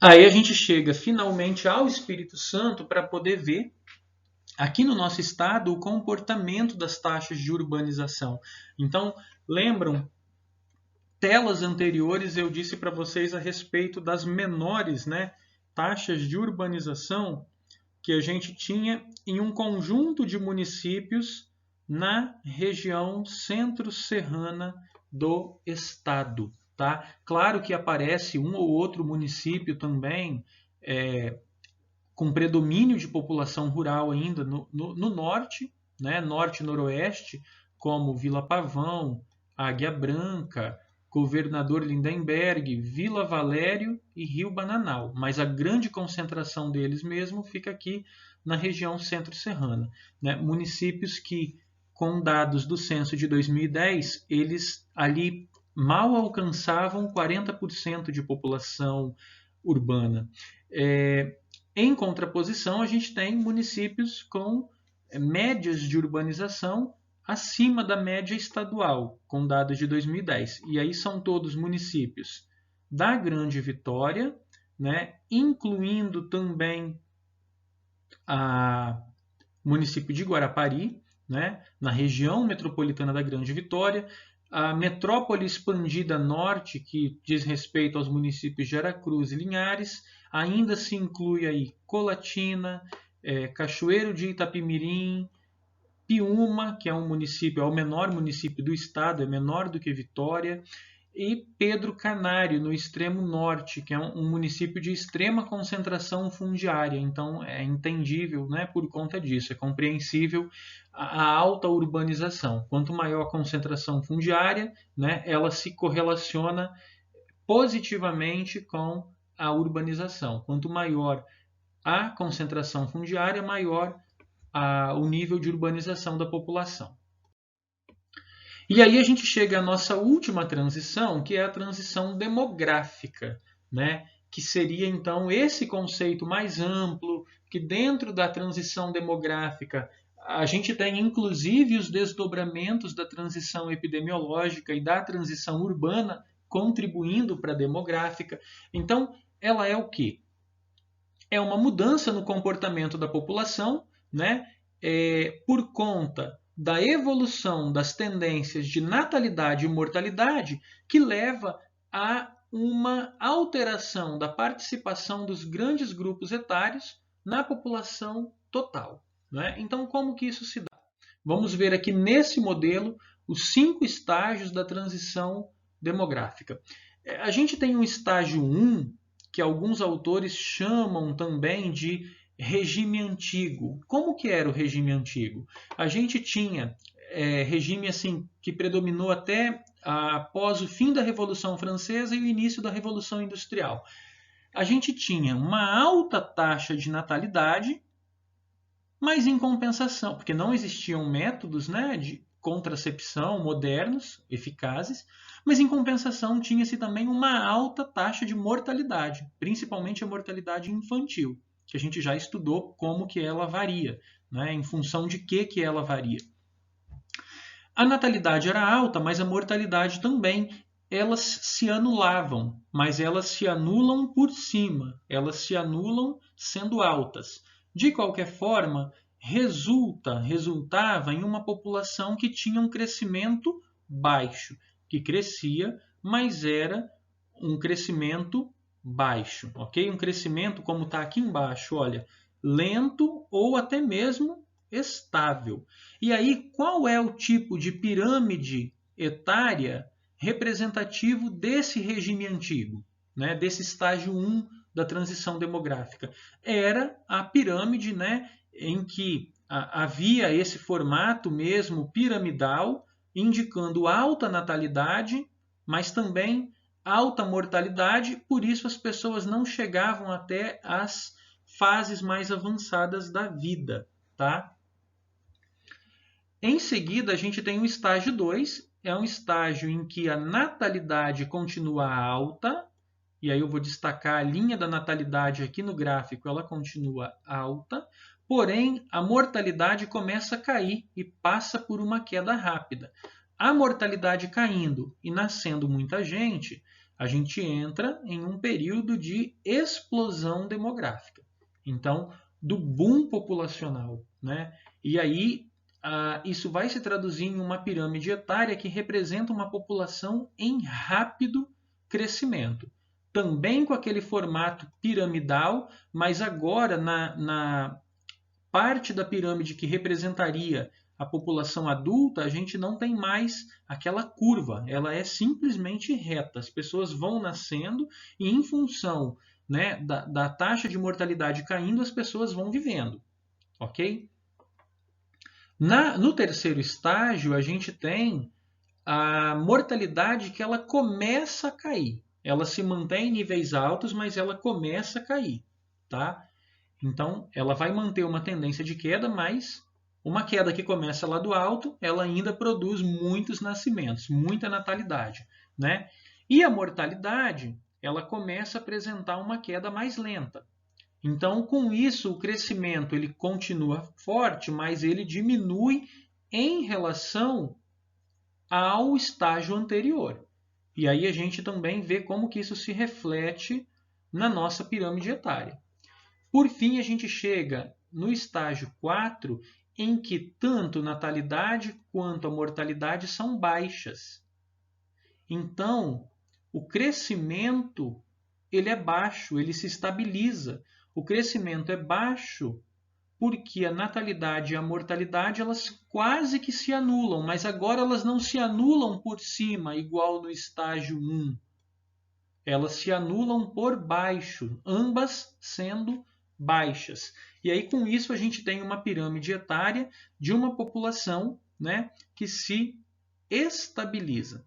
Aí a gente chega finalmente ao Espírito Santo para poder ver aqui no nosso estado o comportamento das taxas de urbanização. Então, lembram? Telas anteriores eu disse para vocês a respeito das menores, né, taxas de urbanização que a gente tinha em um conjunto de municípios na região centro-serrana do estado. Tá? Claro que aparece um ou outro município também com predomínio de população rural ainda no norte, né, norte-noroeste, como Vila Pavão, Águia Branca, Governador Lindenberg, Vila Valério e Rio Bananal. Mas a grande concentração deles mesmo fica aqui na região centro-serrana. Né? Municípios que, com dados do censo de 2010, eles ali mal alcançavam 40% de população urbana. Em contraposição, a gente tem municípios com médias de urbanização acima da média estadual, com dados de 2010. E aí são todos municípios da Grande Vitória, né, incluindo também o município de Guarapari, né, na região metropolitana da Grande Vitória, a metrópole expandida norte, que diz respeito aos municípios de Aracruz e Linhares, ainda se inclui aí Colatina, Cachoeiro de Itapimirim, Piúma, que é um município, é o menor município do estado, é menor do que Vitória, e Pedro Canário, no extremo norte, que é um município de extrema concentração fundiária. Então é entendível, né, por conta disso, é compreensível a alta urbanização. Quanto maior a concentração fundiária, né, ela se correlaciona positivamente com a urbanização. Quanto maior a concentração fundiária, maior o nível de urbanização da população. E aí a gente chega à nossa última transição, que é a transição demográfica, né? Que seria então esse conceito mais amplo, que dentro da transição demográfica a gente tem inclusive os desdobramentos da transição epidemiológica e da transição urbana contribuindo para a demográfica. Então, ela é o quê? É uma mudança no comportamento da população, né? Por conta da evolução das tendências de natalidade e mortalidade, que leva a uma alteração da participação dos grandes grupos etários na população total. Né? Então, como que isso se dá? Vamos ver aqui nesse modelo os 5 estágios da transição demográfica. A gente tem um estágio 1, que alguns autores chamam também de regime antigo. Como que era o regime antigo? A gente tinha regime assim que predominou até após o fim da Revolução Francesa e o início da Revolução Industrial. A gente tinha uma alta taxa de natalidade, mas em compensação, porque não existiam métodos, né, de contracepção modernos, eficazes, mas em compensação tinha-se também uma alta taxa de mortalidade, principalmente a mortalidade infantil, que a gente já estudou como que ela varia, né, em função de que ela varia. A natalidade era alta, mas a mortalidade também. Elas se anulavam, mas elas se anulam por cima, elas se anulam sendo altas. De qualquer forma, resultava em uma população que tinha um crescimento baixo, que crescia mas era um crescimento baixo, ok? Um crescimento, como está aqui embaixo, olha, lento ou até mesmo estável. E aí, qual é o tipo de pirâmide etária representativo desse regime antigo, né? Desse estágio 1 da transição demográfica? Era a pirâmide, né, em que havia esse formato mesmo piramidal, indicando alta natalidade, mas também alta mortalidade, por isso as pessoas não chegavam até as fases mais avançadas da vida, tá? Em seguida, a gente tem o estágio 2, é um estágio em que a natalidade continua alta, e aí eu vou destacar a linha da natalidade aqui no gráfico, ela continua alta, porém a mortalidade começa a cair e passa por uma queda rápida. A mortalidade caindo e nascendo muita gente, a gente entra em um período de explosão demográfica. Então, do boom populacional, né? E aí isso vai se traduzir em uma pirâmide etária que representa uma população em rápido crescimento. Também com aquele formato piramidal, mas agora na parte da pirâmide que representaria a população adulta, a gente não tem mais aquela curva, ela é simplesmente reta. As pessoas vão nascendo e, em função, né, da taxa de mortalidade caindo, as pessoas vão vivendo, ok? No terceiro estágio, a gente tem a mortalidade que ela começa a cair. Ela se mantém em níveis altos, mas ela começa a cair, tá? Então, ela vai manter uma tendência de queda, mas uma queda que começa lá do alto, ela ainda produz muitos nascimentos, muita natalidade, né? E a mortalidade, ela começa a apresentar uma queda mais lenta. Então, com isso, o crescimento ele continua forte, mas ele diminui em relação ao estágio anterior. E aí a gente também vê como que isso se reflete na nossa pirâmide etária. Por fim, a gente chega no estágio 4, em que tanto natalidade quanto a mortalidade são baixas. Então, o crescimento ele é baixo, ele se estabiliza. O crescimento é baixo porque a natalidade e a mortalidade elas quase que se anulam, mas agora elas não se anulam por cima, igual no estágio 1. Elas se anulam por baixo, ambas sendo baixas. E aí, com isso, a gente tem uma pirâmide etária de uma população, né, que se estabiliza.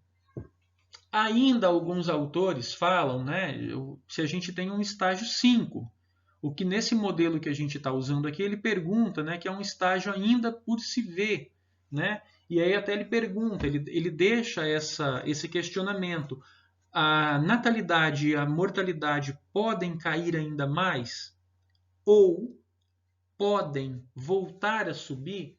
Ainda alguns autores falam, né, se a gente tem um estágio 5, o que nesse modelo que a gente está usando aqui, ele pergunta, né, que é um estágio ainda por se ver, né? E aí até ele pergunta, ele deixa esse questionamento. A natalidade e a mortalidade podem cair ainda mais? Ou podem voltar a subir?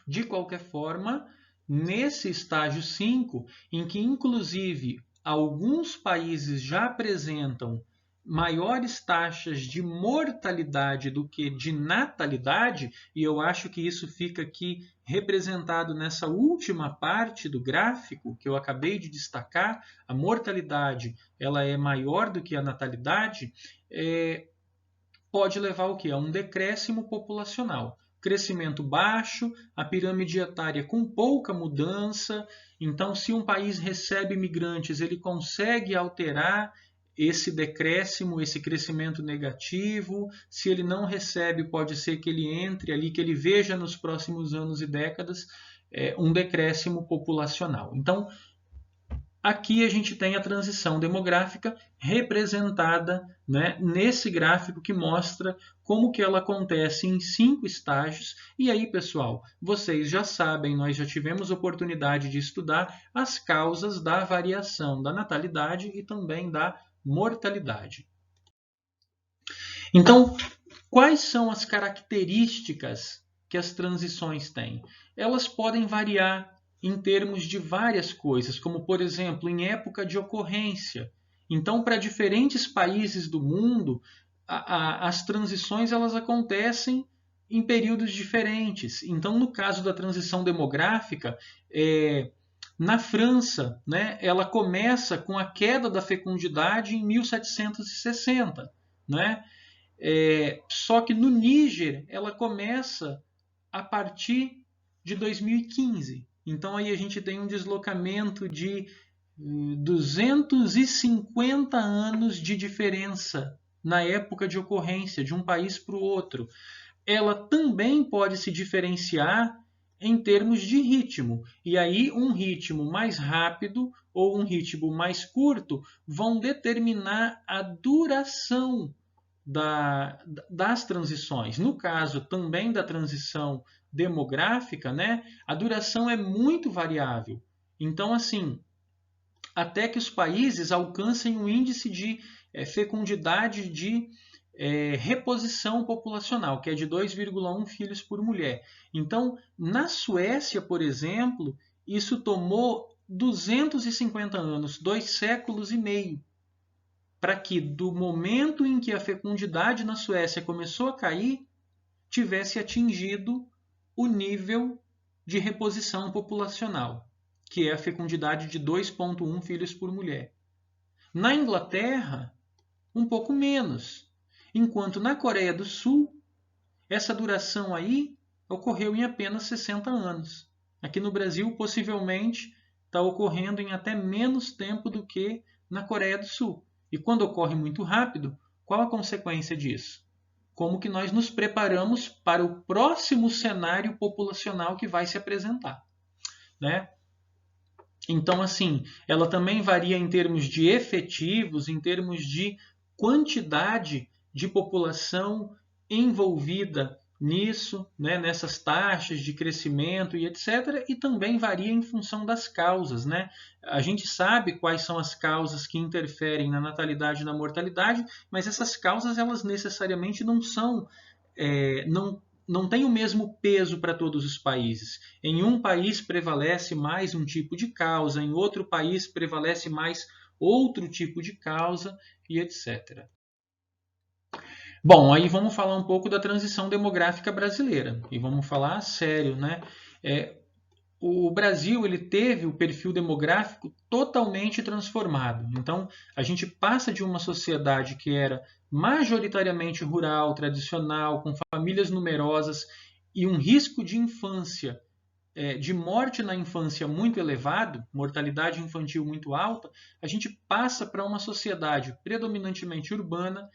De qualquer forma, nesse estágio 5, em que inclusive alguns países já apresentam maiores taxas de mortalidade do que de natalidade, e eu acho que isso fica aqui representado nessa última parte do gráfico que eu acabei de destacar, a mortalidade ela é maior do que a natalidade, pode levar ao quê? A um decréscimo populacional. Crescimento baixo, a pirâmide etária com pouca mudança. Então, se um país recebe imigrantes, ele consegue alterar esse decréscimo, esse crescimento negativo. Se ele não recebe, pode ser que ele entre ali, que ele veja nos próximos anos e décadas um decréscimo populacional. Então, aqui a gente tem a transição demográfica representada, né, nesse gráfico que mostra como que ela acontece em 5 estágios. E aí, pessoal, vocês já sabem, nós já tivemos oportunidade de estudar as causas da variação da natalidade e também da mortalidade. Então, quais são as características que as transições têm? Elas podem variar em termos de várias coisas, como, por exemplo, em época de ocorrência. Então, para diferentes países do mundo, as transições elas acontecem em períodos diferentes. Então, no caso da transição demográfica, Na França, né, ela começa com a queda da fecundidade em 1760, né? Só que no Níger ela começa a partir de 2015. Então aí a gente tem um deslocamento de 250 anos de diferença na época de ocorrência de um país para o outro. Ela também pode se diferenciar em termos de ritmo. E aí um ritmo mais rápido ou um ritmo mais curto vão determinar a duração das transições. No caso também da transição demográfica, né, a duração é muito variável. Então, assim, até que os países alcancem um índice de fecundidade de reposição populacional, que é de 2,1 filhos por mulher. Então, na Suécia, por exemplo, isso tomou 250 anos, 2 séculos e meio, para que do momento em que a fecundidade na Suécia começou a cair, tivesse atingido o nível de reposição populacional, que é a fecundidade de 2,1 filhos por mulher. Na Inglaterra, um pouco menos, enquanto na Coreia do Sul, essa duração aí ocorreu em apenas 60 anos. Aqui no Brasil, possivelmente, está ocorrendo em até menos tempo do que na Coreia do Sul. E quando ocorre muito rápido, qual a consequência disso? Como que nós nos preparamos para o próximo cenário populacional que vai se apresentar, né? Então, assim, ela também varia em termos de efetivos, em termos de quantidade de população envolvida nisso, né, nessas taxas de crescimento e etc. E também varia em função das causas, né? A gente sabe quais são as causas que interferem na natalidade e na mortalidade, mas essas causas elas necessariamente não são, não tem o mesmo peso para todos os países. Em um país prevalece mais um tipo de causa, em outro país prevalece mais outro tipo de causa e etc. Bom, aí vamos falar um pouco da transição demográfica brasileira e vamos falar sério, né? O Brasil ele teve o perfil demográfico totalmente transformado. Então, a gente passa de uma sociedade que era majoritariamente rural, tradicional, com famílias numerosas e um risco de infância, de morte na infância muito elevado, mortalidade infantil muito alta, a gente passa para uma sociedade predominantemente urbana,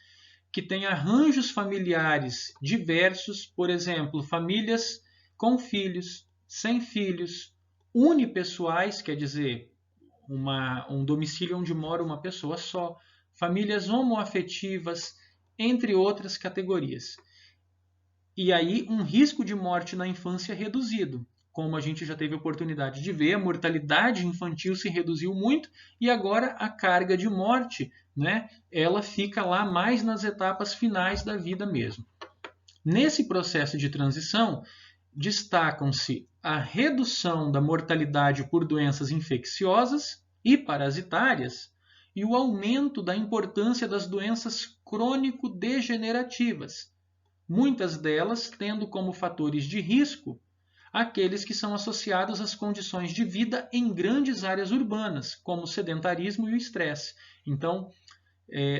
que tem arranjos familiares diversos, por exemplo, famílias com filhos, sem filhos, unipessoais, quer dizer, um domicílio onde mora uma pessoa só, famílias homoafetivas, entre outras categorias. E aí um risco de morte na infância reduzido. Como a gente já teve oportunidade de ver, a mortalidade infantil se reduziu muito e agora a carga de morte, né, ela fica lá mais nas etapas finais da vida mesmo. Nesse processo de transição, destacam-se a redução da mortalidade por doenças infecciosas e parasitárias e o aumento da importância das doenças crônico-degenerativas, muitas delas tendo como fatores de risco aqueles que são associados às condições de vida em grandes áreas urbanas, como o sedentarismo e o estresse. Então,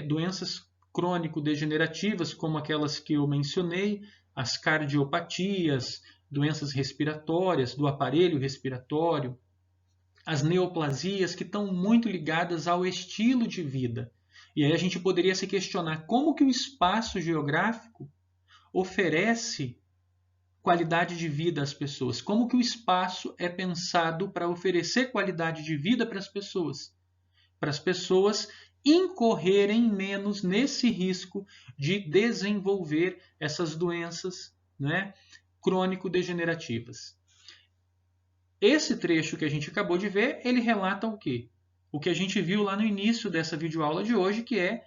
doenças crônico-degenerativas, como aquelas que eu mencionei, as cardiopatias, doenças respiratórias, do aparelho respiratório, as neoplasias, que estão muito ligadas ao estilo de vida. E aí a gente poderia se questionar como que o espaço geográfico oferece qualidade de vida às pessoas, como que o espaço é pensado para oferecer qualidade de vida para as pessoas incorrerem menos nesse risco de desenvolver essas doenças, né, crônico-degenerativas. Esse trecho que a gente acabou de ver, ele relata o quê? O que a gente viu lá no início dessa videoaula de hoje, que é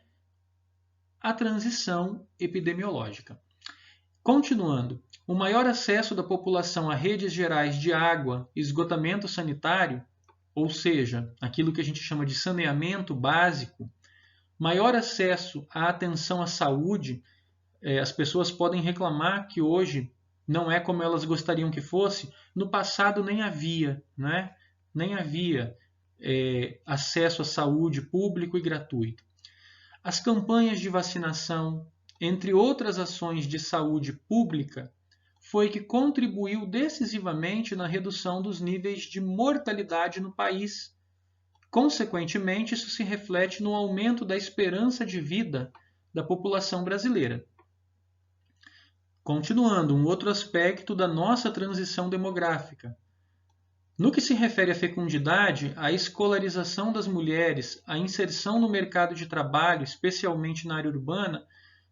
a transição epidemiológica. Continuando, o maior acesso da população a redes gerais de água, esgotamento sanitário, ou seja, aquilo que a gente chama de saneamento básico, maior acesso à atenção à saúde, as pessoas podem reclamar que hoje não é como elas gostariam que fosse, no passado nem havia, né? nem havia acesso à saúde público e gratuito. As campanhas de vacinação, entre outras ações de saúde pública, foi que contribuiu decisivamente na redução dos níveis de mortalidade no país. Consequentemente, isso se reflete no aumento da esperança de vida da população brasileira. Continuando, um outro aspecto da nossa transição demográfica. No que se refere à fecundidade, a escolarização das mulheres, a inserção no mercado de trabalho, especialmente na área urbana,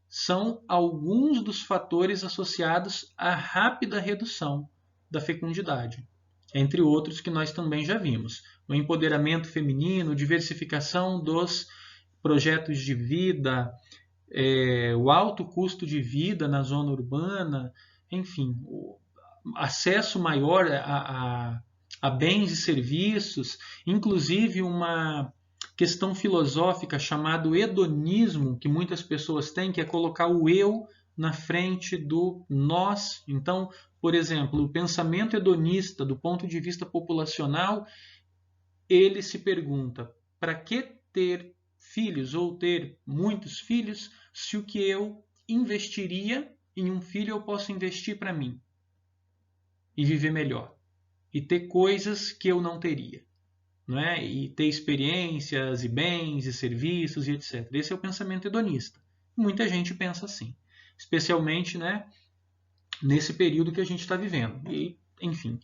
são alguns dos fatores associados à rápida redução da fecundidade, entre outros que nós também já vimos. O empoderamento feminino, diversificação dos projetos de vida, o alto custo de vida na zona urbana, enfim, o acesso maior a bens e serviços, inclusive uma questão filosófica chamada hedonismo, que muitas pessoas têm, que é colocar o eu na frente do nós. Então, por exemplo, o pensamento hedonista, do ponto de vista populacional, ele se pergunta: para que ter filhos ou ter muitos filhos se o que eu investiria em um filho eu posso investir para mim e viver melhor e ter coisas que eu não teria, não é? E ter experiências e bens e serviços e etc. Esse é o pensamento hedonista. Muita gente pensa assim, especialmente, né, nesse período que a gente está vivendo. E, enfim.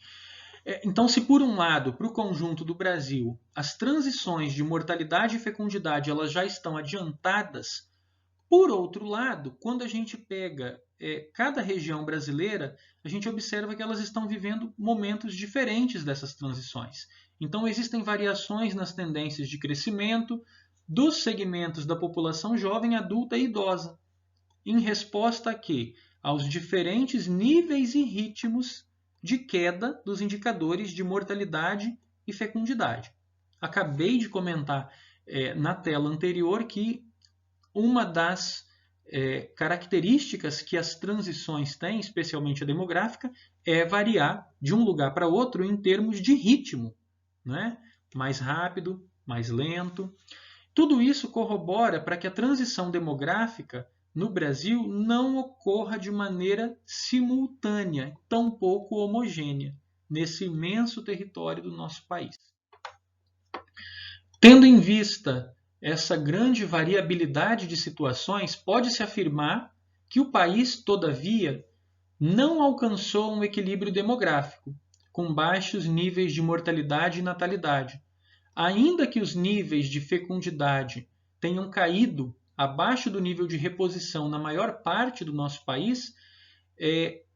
Então, se por um lado, para o conjunto do Brasil, as transições de mortalidade e fecundidade elas já estão adiantadas, por outro lado, quando a gente pega cada região brasileira, a gente observa que elas estão vivendo momentos diferentes dessas transições. Então, existem variações nas tendências de crescimento dos segmentos da população jovem, adulta e idosa, em resposta a quê? Aos diferentes níveis e ritmos de queda dos indicadores de mortalidade e fecundidade. Acabei de comentar na tela anterior que uma das características que as transições têm, especialmente a demográfica, é variar de um lugar para outro em termos de ritmo, né? Mais rápido, mais lento. Tudo isso corrobora para que a transição demográfica no Brasil não ocorra de maneira simultânea, tampouco homogênea, nesse imenso território do nosso país. Tendo em vista essa grande variabilidade de situações, pode-se afirmar que o país, todavia, não alcançou um equilíbrio demográfico, com baixos níveis de mortalidade e natalidade. Ainda que os níveis de fecundidade tenham caído abaixo do nível de reposição na maior parte do nosso país,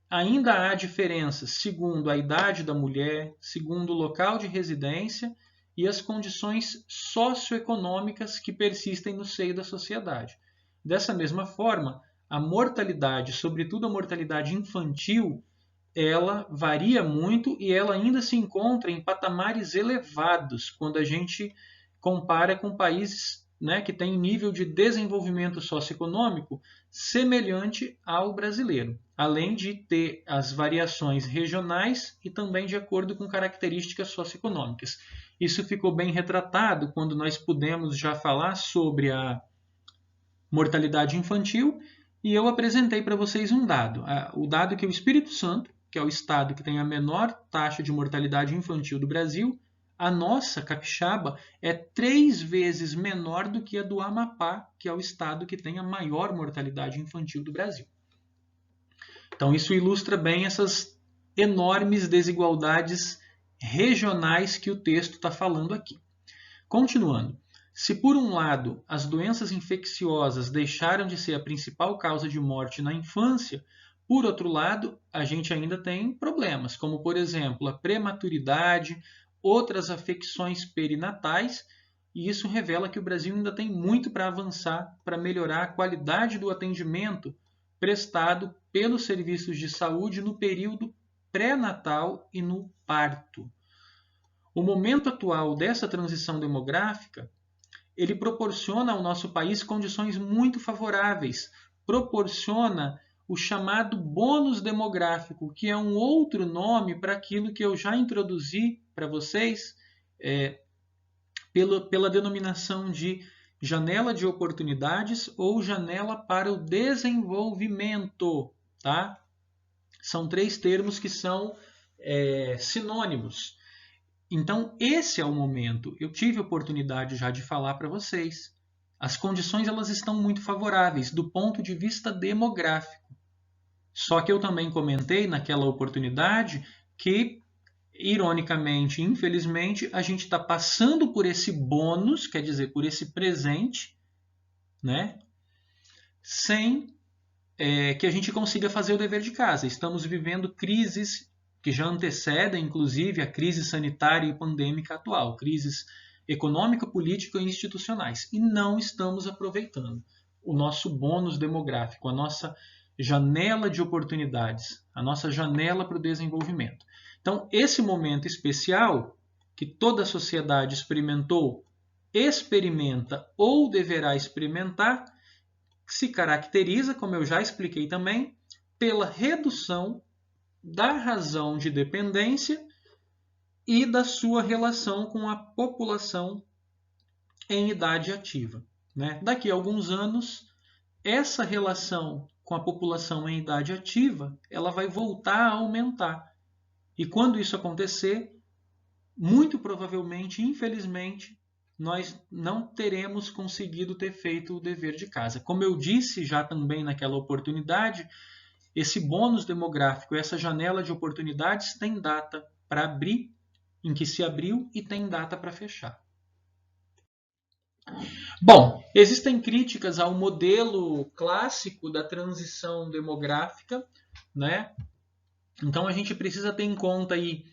ainda há diferenças segundo a idade da mulher, segundo o local de residência e as condições socioeconômicas que persistem no seio da sociedade. Dessa mesma forma, a mortalidade, sobretudo a mortalidade infantil, ela varia muito e ela ainda se encontra em patamares elevados quando a gente compara com países, né, que têm nível de desenvolvimento socioeconômico semelhante ao brasileiro, além de ter as variações regionais e também de acordo com características socioeconômicas. Isso ficou bem retratado quando nós pudemos já falar sobre a mortalidade infantil e eu apresentei para vocês um dado. O dado que o Espírito Santo, que é o estado que tem a menor taxa de mortalidade infantil do Brasil, a nossa, Capixaba, é 3 vezes menor do que a do Amapá, que é o estado que tem a maior mortalidade infantil do Brasil. Então, isso ilustra bem essas enormes desigualdades regionais que o texto está falando aqui. Continuando, se por um lado as doenças infecciosas deixaram de ser a principal causa de morte na infância, por outro lado, a gente ainda tem problemas, como por exemplo a prematuridade, outras afecções perinatais, e isso revela que o Brasil ainda tem muito para avançar para melhorar a qualidade do atendimento prestado pelos serviços de saúde no período pré-natal e no parto. O momento atual dessa transição demográfica, ele proporciona ao nosso país condições muito favoráveis, proporciona o chamado bônus demográfico, que é um outro nome para aquilo que eu já introduzi para vocês pela denominação de janela de oportunidades ou janela para o desenvolvimento, tá? São 3 termos que são sinônimos. Então, esse é o momento. Eu tive a oportunidade já de falar para vocês. As condições elas estão muito favoráveis do ponto de vista demográfico. Só que eu também comentei naquela oportunidade que, ironicamente, infelizmente, a gente está passando por esse bônus, quer dizer, por esse presente, né? Sem que a gente consiga fazer o dever de casa. Estamos vivendo crises que já antecedem, inclusive, a crise sanitária e pandêmica atual, crises econômica, política e institucionais, e não estamos aproveitando o nosso bônus demográfico, a nossa janela de oportunidades, a nossa janela para o desenvolvimento. Então, esse momento especial que toda a sociedade experimentou, experimenta ou deverá experimentar, se caracteriza, como eu já expliquei também, pela redução da razão de dependência e da sua relação com a população em idade ativa, né? Daqui a alguns anos, essa relação com a população em idade ativa, ela vai voltar a aumentar. E quando isso acontecer, muito provavelmente, infelizmente, nós não teremos conseguido ter feito o dever de casa. Como eu disse já também naquela oportunidade, esse bônus demográfico, essa janela de oportunidades tem data para abrir, em que se abriu, e tem data para fechar. Bom, existem críticas ao modelo clássico da transição demográfica, né? Então a gente precisa ter em conta aí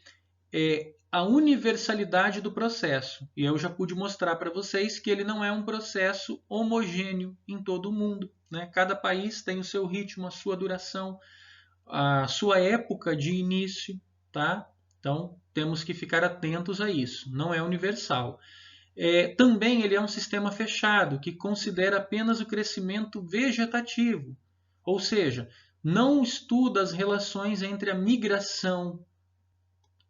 a universalidade do processo. E eu já pude mostrar para vocês que ele não é um processo homogêneo em todo o mundo, né? Cada país tem o seu ritmo, a sua duração, a sua época de início, tá? Então temos que ficar atentos a isso. Não é universal. Também ele é um sistema fechado que considera apenas o crescimento vegetativo, ou seja, não estuda as relações entre a migração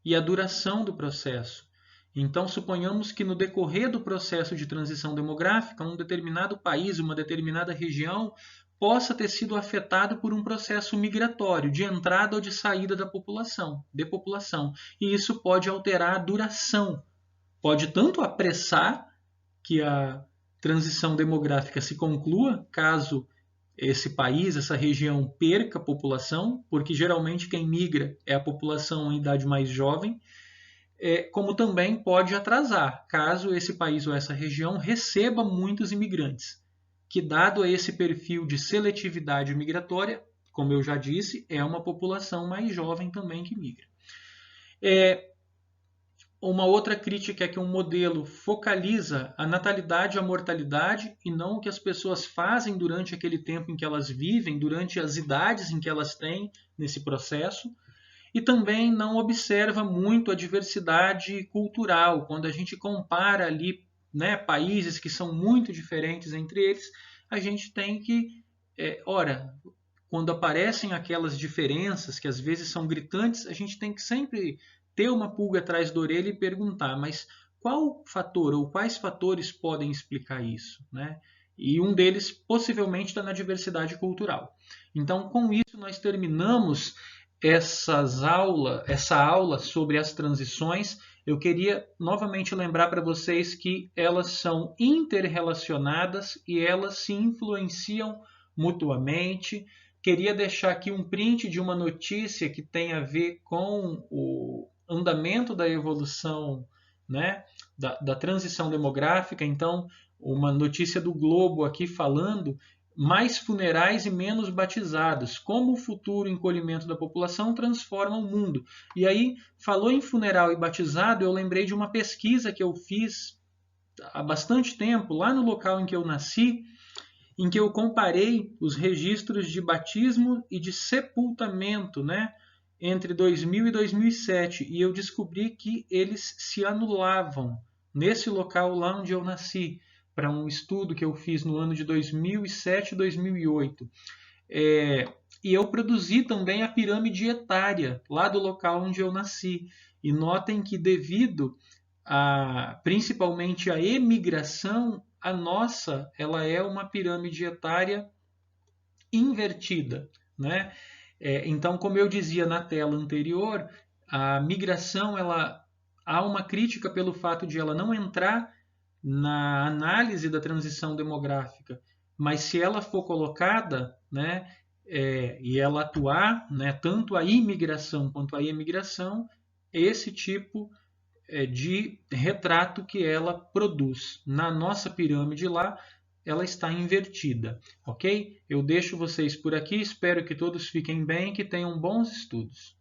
e a duração do processo. Então, suponhamos que no decorrer do processo de transição demográfica, um determinado país, uma determinada região, possa ter sido afetado por um processo migratório, de entrada ou de saída da população, depopulação. E isso pode alterar a duração. Pode tanto apressar que a transição demográfica se conclua, caso esse país, essa região perca população, porque geralmente quem migra é a população em idade mais jovem, como também pode atrasar, caso esse país ou essa região receba muitos imigrantes, que dado esse perfil de seletividade migratória, como eu já disse, é uma população mais jovem também que migra. Uma outra crítica é que um modelo focaliza a natalidade e a mortalidade e não o que as pessoas fazem durante aquele tempo em que elas vivem, durante as idades em que elas têm nesse processo. E também não observa muito a diversidade cultural. Quando a gente compara ali, né, países que são muito diferentes entre eles, a gente tem que, quando aparecem aquelas diferenças que às vezes são gritantes, a gente tem que sempre ter uma pulga atrás da orelha e perguntar, mas qual fator ou quais fatores podem explicar isso, né? E um deles possivelmente está na diversidade cultural. Então, com isso, nós terminamos essa aula sobre as transições. Eu queria novamente lembrar para vocês que elas são interrelacionadas e elas se influenciam mutuamente. Queria deixar aqui um print de uma notícia que tem a ver com o andamento da evolução, né, da transição demográfica. Então, uma notícia do Globo aqui falando: mais funerais e menos batizados, como o futuro encolhimento da população transforma o mundo. E aí, falou em funeral e batizado, eu lembrei de uma pesquisa que eu fiz há bastante tempo, lá no local em que eu nasci, em que eu comparei os registros de batismo e de sepultamento, né, entre 2000 e 2007, e eu descobri que eles se anulavam nesse local lá onde eu nasci, para um estudo que eu fiz no ano de 2007 e 2008. E eu produzi também a pirâmide etária lá do local onde eu nasci. E notem que devido principalmente a emigração, a nossa ela é uma pirâmide etária invertida, né? Então, como eu dizia na tela anterior, a migração há uma crítica pelo fato de ela não entrar na análise da transição demográfica, mas se ela for colocada, né, e ela atuar, né, tanto a imigração quanto a emigração, esse tipo de retrato que ela produz. Na nossa pirâmide lá, ela está invertida, ok? Eu deixo vocês por aqui, espero que todos fiquem bem e que tenham bons estudos.